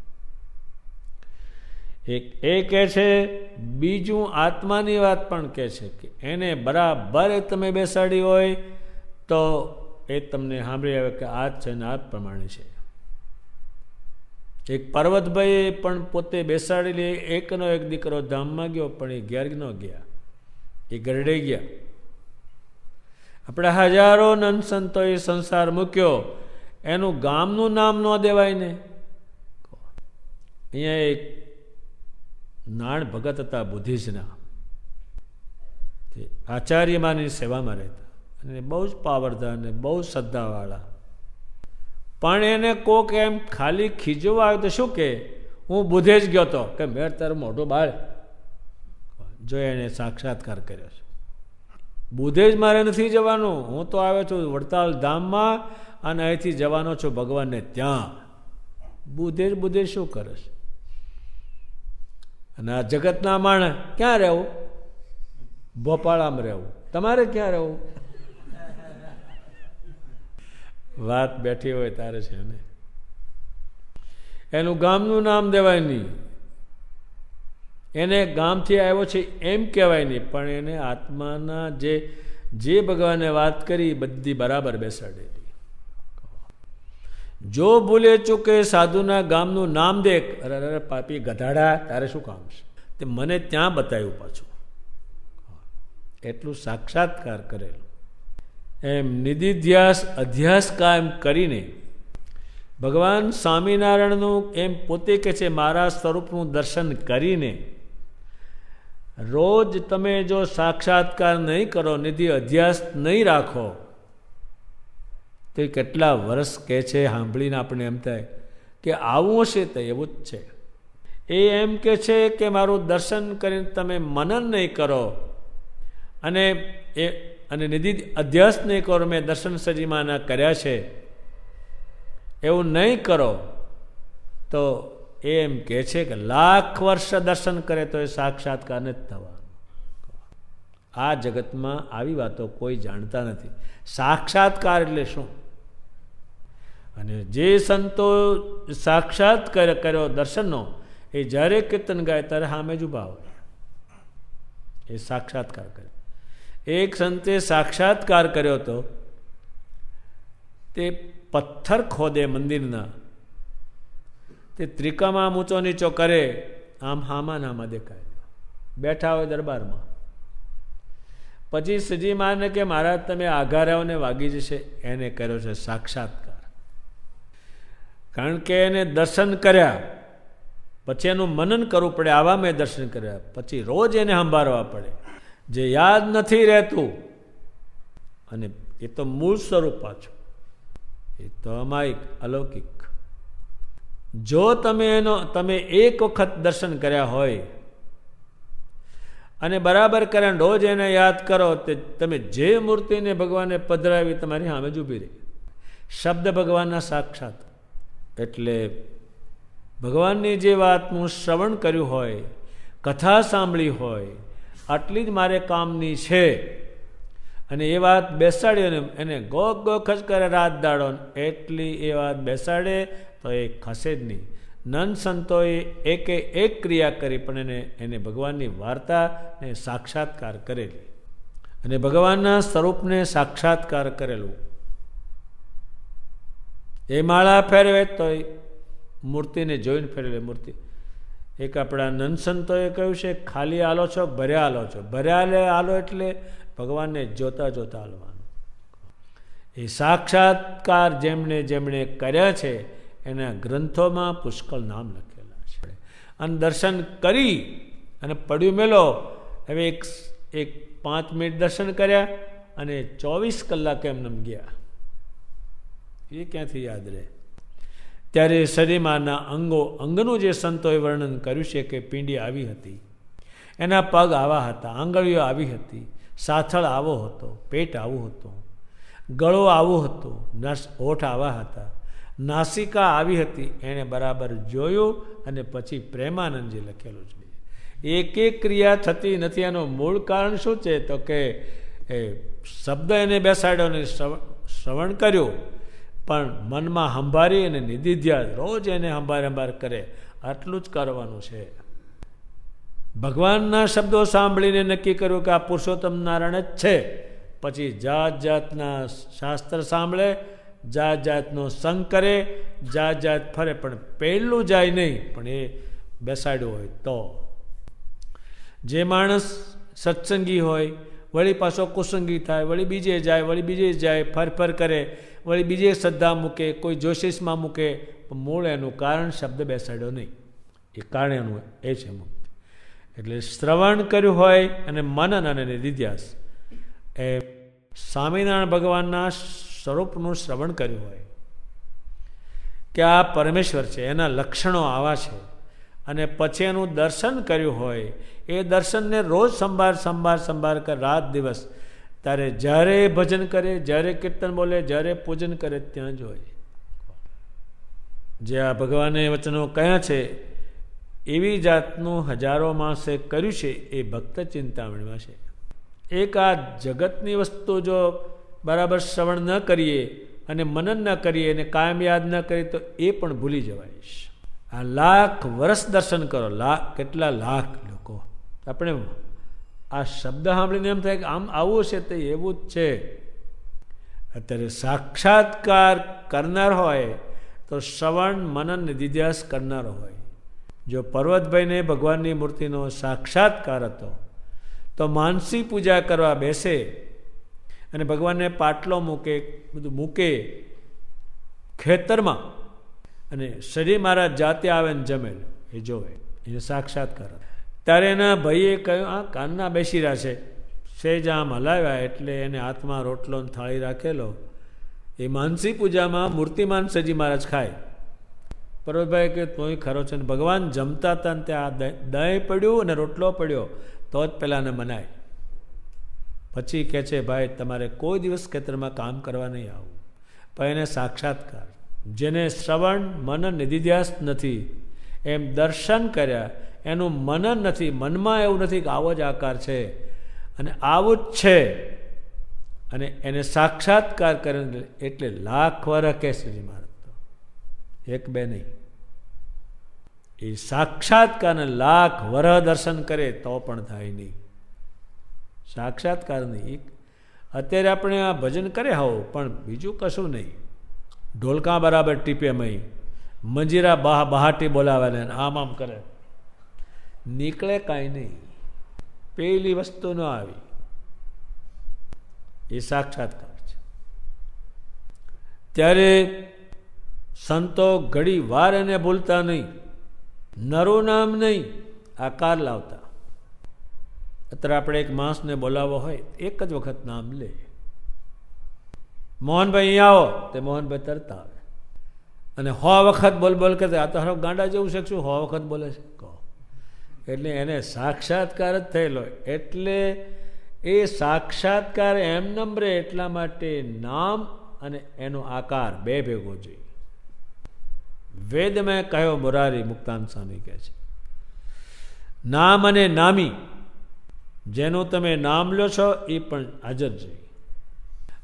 એક એ કહે છે, બીજું આત્માની વાત પણ કહે છે કે એને બરાબર તમે બેસાડી હોય તો એ તમને સાંભળી આવે કે આ જ છે ને આ જ પ્રમાણે છે. એક પર્વતભાઈ પણ પોતે બેસાડી લે, એકનો એક દીકરો ધામમાં ગયો પણ એ ઘેર ન ગયા, એ ગરડે ગયા. આપણે હજારો નંદ સંતોએ સંસાર મૂક્યો, એનું ગામનું નામ ન દેવાય ને. અહીંયા એક નાણ ભગત હતા બુદ્ધિસ્ટના, આચાર્યમાની સેવામાં રહેતા અને બહુ જ પાવરદાર અને બહુ શ્રદ્ધાવાળા. પણ એને કોક એમ ખાલી ખીજવા આવ્યો તો શું કે હું બુધે જ ગયો હતો, કે મેં તારું મોઢું બાળ. જો એને સાક્ષાત્કાર કર્યો છે. બુધે જ મારે નથી જવાનું, હું તો આવ્યો છું વડતાલ ધામમાં અને અહીંથી જવાનો છું ભગવાનને ત્યાં. બુધે શું કરે છે? અને આ જગતના માણસ ક્યાં રહેવું? ભોપાળામાં રહેવું. તમારે ક્યાં રહેવું? વાત બેઠી હોય તારે છે ને. એનું ગામનું નામ દેવાય નહીં, એને ગામથી આવ્યો છે એમ કહેવાય નહીં, પણ એને આત્માના જે ભગવાને વાત કરી બધી બરાબર બેસાડેલી. જો ભૂલે ચૂકે સાધુના ગામનું નામ દે, અરે પાપી ગધાડા તારે શું કામ છે, તે મને ત્યાં બતાવ્યું પાછું. એટલું સાક્ષાત્કાર કરેલું. એમ નિધિધ્યાસ અધ્યાસ કાયમ કરીને ભગવાન સ્વામિનારાયણનું એમ પોતે કહે છે મારા સ્વરૂપનું દર્શન કરીને રોજ તમે જો સાક્ષાત્કાર નહીં કરો, નિધિ અધ્યાસ નહીં રાખો, તો કેટલા વર્ષ કહે છે સાંભળીને આપણે એમ થાય કે આવું હશે તો એવું જ છે. એ એમ કે છે કે મારું દર્શન કરીને તમે મનન નહીં કરો અને નિધિ અધ્યાસ નહીં કરો, મેં દર્શન સજીમાના કર્યા છે એવું નહીં કરો, તો એમ કહે છે કે લાખ વર્ષ દર્શન કરે તો એ સાક્ષાત્કાર નથી થવાનું. આ જગતમાં આવી વાતો કોઈ જાણતા નથી. સાક્ષાત્કાર એટલે શું? અને જે સંતો સાક્ષાત્કાર કર્યો દર્શનનો, એ જ્યારે કીર્તન ગાય ત્યારે સામે જ ઉભા હોય, એ સાક્ષાત્કાર કરે. એક સંતે સાક્ષાત્કાર કર્યો હતો, તે પથ્થર ખોદે મંદિરના, તે ત્રિકામાં ઊંચો નીચો કરે, આમ હામાં નામાં દેખાય, બેઠા હોય દરબારમાં. પછી શ્રીજી માને કે મહારાજ તમે આઘારાઓને વાગી જશે, એને કર્યો છે સાક્ષાત્કાર. કારણ કે એને દર્શન કર્યા પછી એનું મનન કરવું પડે. આવા મેં દર્શન કર્યા, પછી રોજ એને સંભાળવા પડે, જે યાદ નથી રહેતું. અને એ તો મૂળ સ્વરૂપ પાછું, એ તો અમાયિક અલૌકિક. જો તમે એક વખત દર્શન કર્યા હોય અને બરાબર કર્યા, રોજ એને યાદ કરો, તે તમે જે મૂર્તિને ભગવાને પધરાવી તમારી સામે જ ઊભી રહી. શબ્દ ભગવાનના સાક્ષાત. એટલે ભગવાનની જે વાતનું શ્રવણ કર્યું હોય, કથા સાંભળી હોય, આટલી જ મારે કામની છે, અને એ વાત બેસાડી અને એને ગોખ ગોખ જ કરે રાત દાડો, એટલી એ વાત બેસાડે તો એ ખસે જ નહીં. નંદ સંતોએ એકે એક ક્રિયા કરી, પણ એને ભગવાનની વાર્તાને સાક્ષાત્કાર કરેલી, અને ભગવાનના સ્વરૂપને સાક્ષાત્કાર કરેલું. એ માળા ફેરવે તો મૂર્તિને જોઈને ફેરવે. મૂર્તિ એક આપણા નંદ સંતોએ કહ્યું છે, ખાલી આલો છો, ભર્યા આલો છો. ભર્યા આલો એટલે ભગવાનને જોતા જોતા હાલવાનું. એ સાક્ષાત્કાર જેમણે કર્યા છે એના ગ્રંથોમાં પુષ્કળ નામ લખેલા છે. અને દર્શન કરી અને પડ્યું મેલો. હવે એક 5 મિનિટ દર્શન કર્યા અને 24 કલાક એમને ગયા, એ ક્યાંથી યાદ રહે? ત્યારે શરીરમાંના અંગનું જે સંતોએ વર્ણન કર્યું છે કે પીંડી આવી હતી, એના પગ આવા હતા, આંગળીઓ આવી હતી, સાથળ આવો હતો, પેટ આવું હતું, ગળો આવો હતો, હોઠ આવા હતા, નાસિકા આવી હતી. એણે બરાબર જોયું અને પછી પ્રેમાનંદજી લખેલું છે. એક ક્રિયા થતી નથી. એનું મૂળ કારણ શું છે? તો કે એ શબ્દ એને બેસાડ્યો અને શ્રવણ કર્યું, પણ મનમાં સંભારી અને નિધિધ્યાસ રોજ એને સંભાર કરે, આટલું જ કરવાનું છે. ભગવાનના શબ્દો સાંભળીને નક્કી કર્યું કે આ પુરુષોત્તમ નારાયણ જ છે. પછી જાત જાતના શાસ્ત્ર સાંભળે, જાત જાતનો સંગ કરે, જાત જાત ફરે, પણ પહેલું જાય નહીં. પણ એ બેસાડ્યો હોય તો. જે માણસ સત્સંગી હોય, વળી પાછો કુસંગી થાય, વળી બીજે જાય, વળી બીજે જાય, ફર કરે, વળી બીજે શ્રદ્ધા મૂકે, કોઈ જોશીસમાં મૂકે, મૂળ એનું કારણ શબ્દ બેસાડ્યો નહીં. એ કારણ એનું એ છે મુક્તિ. એટલે શ્રવણ કર્યું હોય અને મનન અને નિધિધ્યાસ, એ સ્વામિનારાયણ ભગવાનના સ્વરૂપનું શ્રવણ કર્યું હોય કે આ પરમેશ્વર છે, એના લક્ષણો આવા છે, અને પછી એનું દર્શન કર્યું હોય, એ દર્શનને રોજ સંભાર કરે, રાત દિવસ. ત્યારે જ્યારે ભજન કરે, જ્યારે કીર્તન બોલે, જ્યારે પૂજન કરે, ત્યાં જ હોય. જે આ ભગવાને વચનો કયા છે એવી જાતનું હજારો માણસે કર્યું છે, એ ભક્ત ચિંતામણીમાં છે. એક આ જગતની વસ્તુ જો બરાબર શ્રવણ ન કરીએ અને મનન ન કરીએ અને કાયમ યાદ ન કરીએ તો એ પણ ભૂલી જવાય. આ લાખ વર્ષ દર્શન કરો, કેટલા લાખ લોકો. આપણે આ શબ્દ સાંભળીને એમ થાય કે આમ આવું છે, તો એવું જ છે. અત્યારે સાક્ષાત્કાર કરનાર હોય તો શ્રવણ મનન નિધિધ્યાસ કરનાર હોય. જો પર્વતભાઈને ભગવાનની મૂર્તિનો સાક્ષાત્કાર હતો તો માનસી પૂજા કરવા બેસે અને ભગવાનને પાટલો મૂકે, બધું મૂકે ખેતરમાં, અને શરીર મારા જાતે આવે ને જમેલ એ જોવે, એને સાક્ષાત્કાર. ત્યારે એના ભાઈએ કહ્યું, આ કાનના બેસી રહ્યા છે, સેજ આમ હલાવ્યા એટલે એને હાથમાં રોટલો થાળી રાખેલો. એ માનસી પૂજામાં મૂર્તિમાન સજી મહારાજ ખાય. પર્વતભાઈ કે તોય ખરો છે. ભગવાન જમતા હતા ને ત્યાં દહીં પડ્યું અને રોટલો પડ્યો તો જ પેલાને મનાય. પછી કહે છે, ભાઈ તમારે કોઈ દિવસ ખેતરમાં કામ કરવા નહીં આવું. પણ એને સાક્ષાત્કાર, જેને શ્રવણ મનન નિધિધ્યાસ નથી, એમ દર્શન કર્યા, એનું મનન નથી, મનમાં એવું નથી કે આવો જ આકાર છે અને આવું જ છે, અને એને સાક્ષાત્કાર કરે એટલે લાખ વર્ષ કે શ્રીજી મહારાજ તો એક બે નહીં. એ સાક્ષાત્કારને લાખ વર્ષ દર્શન કરે તો પણ થાય નહીં. સાક્ષાત્કાર નહીં. અત્યારે આપણે આ ભજન કરે હોવ પણ બીજું કશું નહીં. ઢોલકા બરાબર ટીપે મય, મંજીરા બહાટી બોલાવે ને આમ કરે, નીકળે કાંઈ નહીં. પેલી વસ્તુ ન આવી. એ સાક્ષાત્કાર છે. ત્યારે સંતો ઘડી વાર એને ભૂલતા નહીં, નરું નામ નહીં, આકાર લાવતા. અત્યારે આપણે એક માણસને બોલાવવો હોય, એક જ વખત નામ લે, મોહનભાઈ અહીંયા આવો, તે મોહનભાઈ તરત આવે. અને 100 વખત બોલ કરતા, આ તો હરો ગાંડા જેવું છે, શું 100 વખત બોલે છે કહો. એટલે એને સાક્ષાત્કાર જ થયેલો. એટલે એ સાક્ષાત્કાર એમ નંબરે એટલા માટે નામ અને એનો આકાર બે ભેગો જોઈએ. વેદમાં કહ્યો મુરારી મુક્તાન સ્વામી કહે છે, નામ અને નામી, જેનું તમે નામ લો છો એ પણ હાજર જોઈએ.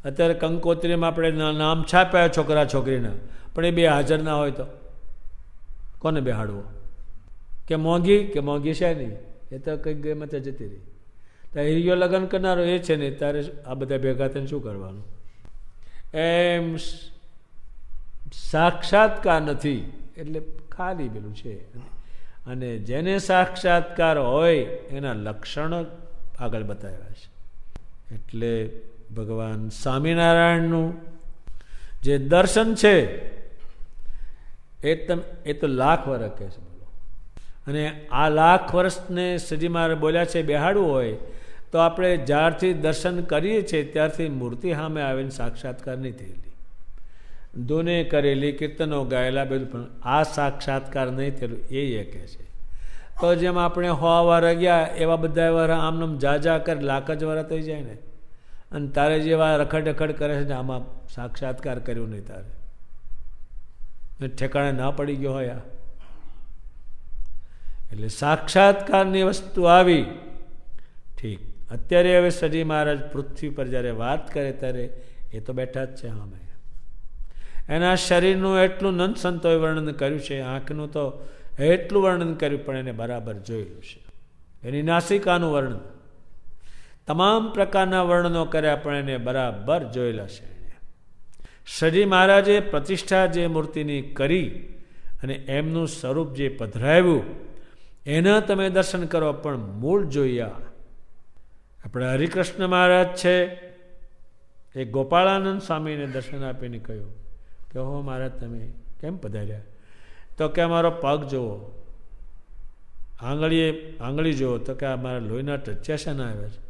અત્યારે કંકોત્રીમાં આપણે નામ છાપ્યા છોકરા છોકરીના, પણ એ બે હાજર ના હોય તો કોને બેહાડવો? કે મોંઘી છે નહીં, એ તો કંઈક ગમે તે જતી રહી. તો હિરિયો લગ્ન કરનારો એ છે ને, તારે આ બધા ભેગા થઈને શું કરવાનું? એમ સાક્ષાત્કાર નથી એટલે ખાલી પેલું છે. અને જેને સાક્ષાત્કાર હોય એના લક્ષણો આગળ બતાવ્યા છે. એટલે ભગવાન સ્વામિનારાયણનું જે દર્શન છે એ તો લાખ વર્ષ કહે છે. બોલો. અને આ લાખ વર્ષને શ્રીજી મહારાજ બોલ્યા છે બેહાડવું હોય તો આપણે જ્યારથી દર્શન કરીએ છીએ ત્યારથી મૂર્તિ સામે આવીને સાક્ષાત્કાર નહીં થયેલી. ધૂને કરેલી, કીર્તનો ગાયેલા, બધું, પણ આ સાક્ષાત્કાર નહીં થયેલું એ કહે છે. તો જેમ આપણે 100 વાર ગયા એવા બધા વાર આમનામ જા કરે, લાખ જ વાર થઈ જાય ને. અને તારે જેવા રખડ કરે છે ને, આમાં સાક્ષાત્કાર કર્યું નહીં, તારે ઠેકાણે ના પડી ગયો હોય. એટલે સાક્ષાત્કારની વસ્તુ આવી. ઠીક, અત્યારે હવે શ્રીજી મહારાજ પૃથ્વી પર જ્યારે વાત કરે ત્યારે એ તો બેઠા જ છે. અમે એના શરીરનું એટલું નંદ સંતોએ વર્ણન કર્યું છે, આંખનું તો એટલું વર્ણન કર્યું, પણ એને બરાબર જોયેલું છે. એની નાસિકાનું વર્ણન, તમામ પ્રકારના વર્ણનો કર્યા, પણ એને બરાબર જોયેલા છે. શ્રીજી મહારાજે પ્રતિષ્ઠા જે મૂર્તિની કરી અને એમનું સ્વરૂપ જે પધરાવ્યું એના તમે દર્શન કરો, પણ મૂળ જોયા. આપણે હરિકૃષ્ણ મહારાજ છે એ ગોપાળાનંદ સ્વામીને દર્શન આપીને કહ્યું કે હો મહારાજ તમે કેમ પધાર્યા? તો કે અમારો પગ જુઓ, આંગળી જુઓ. તો કે આ મારા લોહીના ટચ્યા ના આવ્યા છે.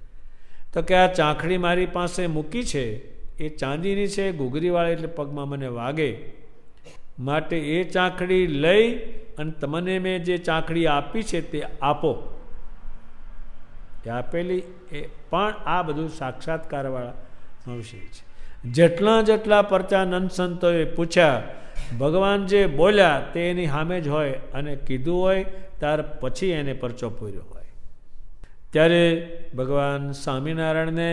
તો કે આ ચાંખડી મારી પાસે મૂકી છે એ ચાંદીની છે, ઘૂઘરીવાળી, એટલે પગમાં મને વાગે, માટે એ ચાંખડી લઈ અને તમને મેં જે ચાંખડી આપી છે તે આપો. એ આપેલી એ પણ આ બધું સાક્ષાત્કારવાળા વિષય છે. જેટલા પરચા નંદ સંતોએ પૂછ્યા, ભગવાન જે બોલ્યા તે એની સામે જ હોય અને કીધું હોય ત્યાર પછી એને પરચો પૂર્યો હોય. ત્યારે ભગવાન સ્વામિનારાયણને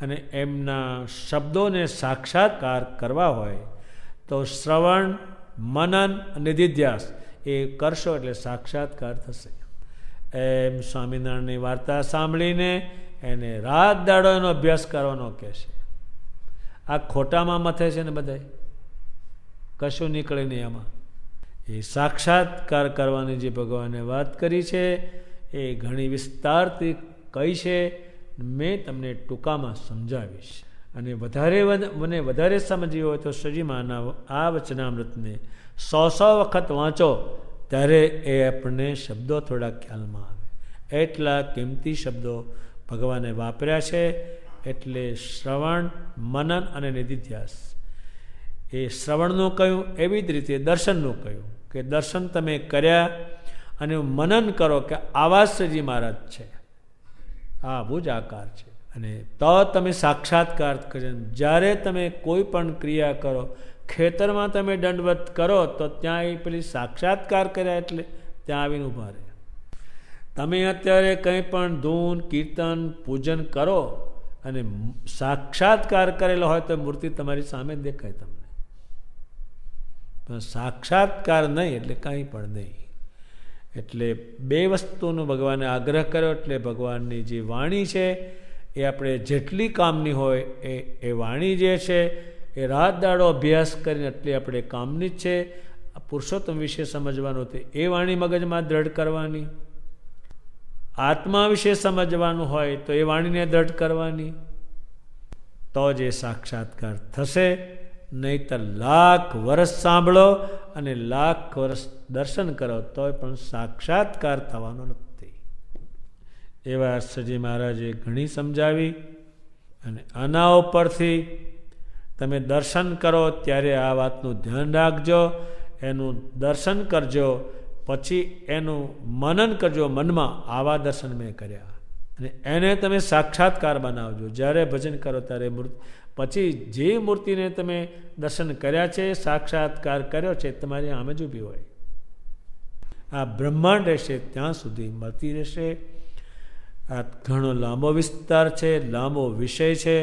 અને એમના શબ્દોને સાક્ષાત્કાર કરવા હોય તો શ્રવણ, મનન અને નિધિધ્યાસ એ કરશો એટલે સાક્ષાત્કાર થશે. એમ સ્વામિનારાયણની વાર્તા સાંભળીને એને રાત દાડો એનો અભ્યાસ કરવાનો કહે છે. આ ખોટામાં મથે છે ને બધાય, કશું નીકળે નહીં આમાં. એ સાક્ષાત્કાર કરવાની જે ભગવાને વાત કરી છે એ ઘણી વિસ્તારથી કહી છે, મેં તમને ટૂંકામાં સમજાવીશ. અને મને વધારે સમજવી હોય તો શ્રીજી મહારાજના આ વચનામૃતને 100 વખત વાંચો ત્યારે એ આપણને શબ્દો થોડા ખ્યાલમાં આવે. એટલા કિંમતી શબ્દો ભગવાને વાપર્યા છે. એટલે શ્રવણ, મનન અને નિધિધ્યાસ. એ શ્રવણનું કહ્યું, એવી જ રીતે દર્શનનું કહ્યું કે દર્શન તમે કર્યા અને મનન કરો કે આવા શ્રીજી મહારાજ છે, આવું જ આકાર છે. અને તો તમે સાક્ષાત્કાર કરી. જ્યારે તમે કોઈ પણ ક્રિયા કરો, ખેતરમાં તમે દંડવત કરો તો ત્યાં એ પેલી સાક્ષાત્કાર કર્યા એટલે ત્યાં આવીને ઊભા રહે. તમે અત્યારે કંઈ પણ ધૂન, કીર્તન, પૂજન કરો અને સાક્ષાત્કાર કરેલો હોય તો મૂર્તિ તમારી સામે જ દેખાય તમને. પણ સાક્ષાત્કાર નહીં એટલે કંઈ પણ નહીં. એટલે બે વસ્તુનો ભગવાને આગ્રહ કર્યો. એટલે ભગવાનની જે વાણી છે એ આપણે જેટલી કામની હોય એ વાણી જે છે એ રાત દાડો અભ્યાસ કરીને એટલી આપણે કામની જ છે. પુરુષોત્તમ વિશે સમજવાનું તે એ વાણી મગજમાં દ્રઢ કરવાની. આત્મા વિશે સમજવાનું હોય તો એ વાણીને દ્રઢ કરવાની. તો જ એ સાક્ષાત્કાર થશે. નહીંતર લાખ વર્ષ સાંભળો અને લાખ વર્ષ દર્શન કરો તોય પણ સાક્ષાત્કાર થવાનો નથી. એવા શ્રીજી મહારાજે ઘણી સમજાવી. અને આના ઉપરથી તમે દર્શન કરો ત્યારે આ વાતનું ધ્યાન રાખજો. એનું દર્શન કરજો, પછી એનું મનન કરજો મનમાં, આવા દર્શન મેં કર્યા. અને એને તમે સાક્ષાત્કાર બનાવજો. જ્યારે ભજન કરો ત્યારે પછી જે મૂર્તિને તમે દર્શન કર્યા છે, સાક્ષાત્કાર કર્યો છે, તમારી આમે જ ઊભી હોય. આ બ્રહ્માંડ રહેશે ત્યાં સુધી મળતી રહેશે. આ ઘણો લાંબો વિસ્તાર છે, લાંબો વિષય છે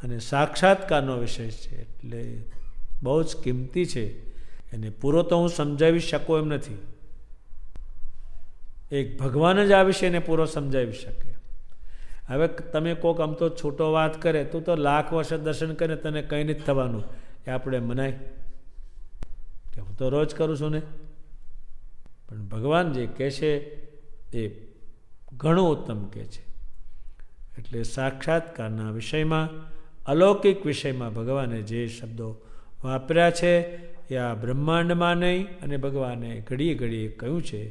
અને સાક્ષાત્કારનો વિષય છે, એટલે બહુ જ કિંમતી છે. એને પૂરો તો હું સમજાવી શકું એમ નથી. એક ભગવાન જ આ વિષયને પૂરો સમજાવી શકે. હવે તમે કોક આમ તો છૂટો વાત કરે, તું તો લાખ વર્ષે દર્શન કરે, તને કંઈ નથી થવાનું, એ આપણે મનાય કે હું તો રોજ કરું છું ને. પણ ભગવાન જે કહે છે એ ઘણું ઉત્તમ કહે છે. એટલે સાક્ષાત્કારના વિષયમાં, અલૌકિક વિષયમાં ભગવાને જે શબ્દો વાપર્યા છે એ આ બ્રહ્માંડમાં નહીં, અને ભગવાને ઘડીએ ઘડીએ કહ્યું છે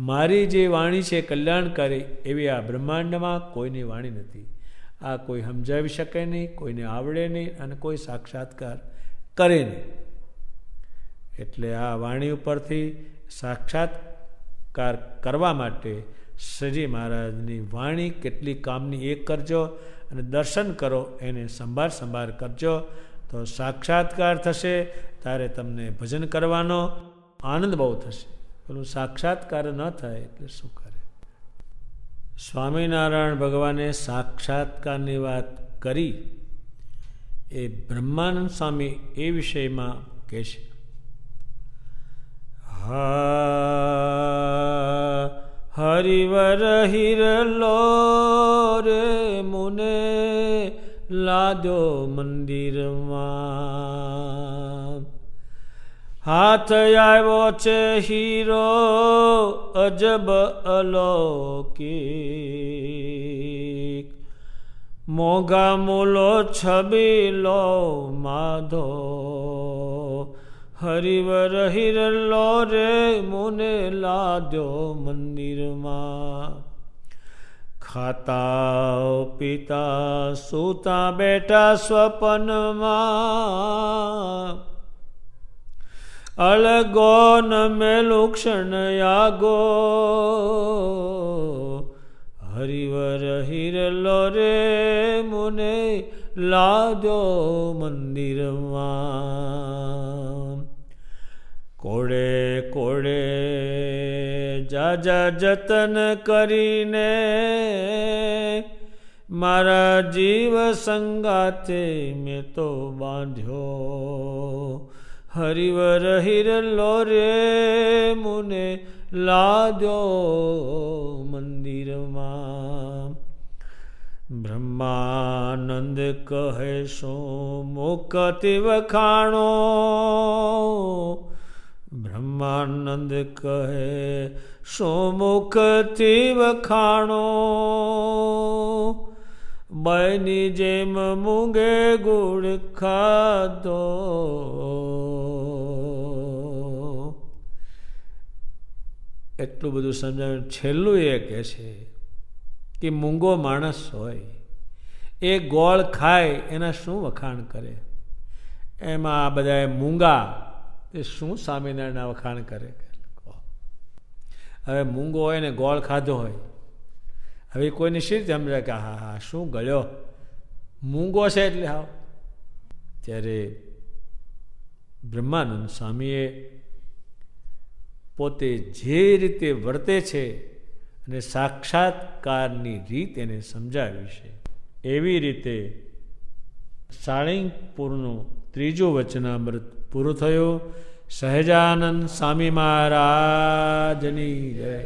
મારી જે વાણી છે કલ્યાણકારી, એવી આ બ્રહ્માંડમાં કોઈની વાણી નથી. આ કોઈ સમજાવી શકે નહીં, કોઈને આવડે નહીં અને કોઈ સાક્ષાત્કાર કરે નહીં. એટલે આ વાણી ઉપરથી સાક્ષાત્કાર કરવા માટે શ્રીજી મહારાજની વાણી કેટલી કામની એ કરજો અને દર્શન કરો, એને સંભાળ કરજો, તો સાક્ષાત્કાર થશે. ત્યારે તમને ભજન કરવાનો આનંદ બહુ થશે. પેલું સાક્ષાત્કાર ન થાય એટલે શું કરે? સ્વામિનારાયણ ભગવાને સાક્ષાત્કારની વાત કરી એ બ્રહ્માનંદ સ્વામી એ વિષયમાં કહે છે. હરિવર હિરલો રે મુને લાદ્યો મંદિરમાં, હાથ આવ્યો છે હીરો અજબ અલૌકિક, મોઘા મૂલો છબીલો માધો, હરિવર હિરલો રે મુને લાદ્યો મંદિરમાં. ખાતા પીતા સૂતા બેઠા સ્વપનમાં, અલગો ન મેલું ક્ષણ યાગો, હરિવર હિરલો રે મુને લાદ્યો મંદિરમાં. કોડે કોડે જાજા જતન કરીને, મારા જીવ સંગાતે મેં તો બાંધ્યો, હરિવર હિરલો રે મુને લાદ્યો મંદિરમાં. બ્રહ્માનંદ કહે શું મુખથી વખાણો, બ્રહ્માનંદ કહે શું મુખથી વખાણો, બની જેમ મૂંગે ગુડ ખાધો. એટલું બધું સમજાવ્યું. છેલ્લું એ કહે છે કે મૂંગો માણસ હોય એ ગોળ ખાય એના શું વખાણ કરે? એમાં આ બધા મૂંગા એ શું સ્વામિનારાયણના વખાણ કરે? હવે મૂંગો હોય ને ગોળ ખાધો હોય, હવે કોઈને શી રીતે સમજાય કે હા હા શું ગળ્યો, મૂંગો છે એટલે હાવ. ત્યારે બ્રહ્માનંદ સ્વામીએ પોતે જે રીતે વર્તે છે અને સાક્ષાત્કારની રીત એને સમજાવી છે, એવી રીતે સાળંગપુરનું ત્રીજું વચનામૃત પૂરું થયું. સહજાનંદ સ્વામી મહારાજની જય.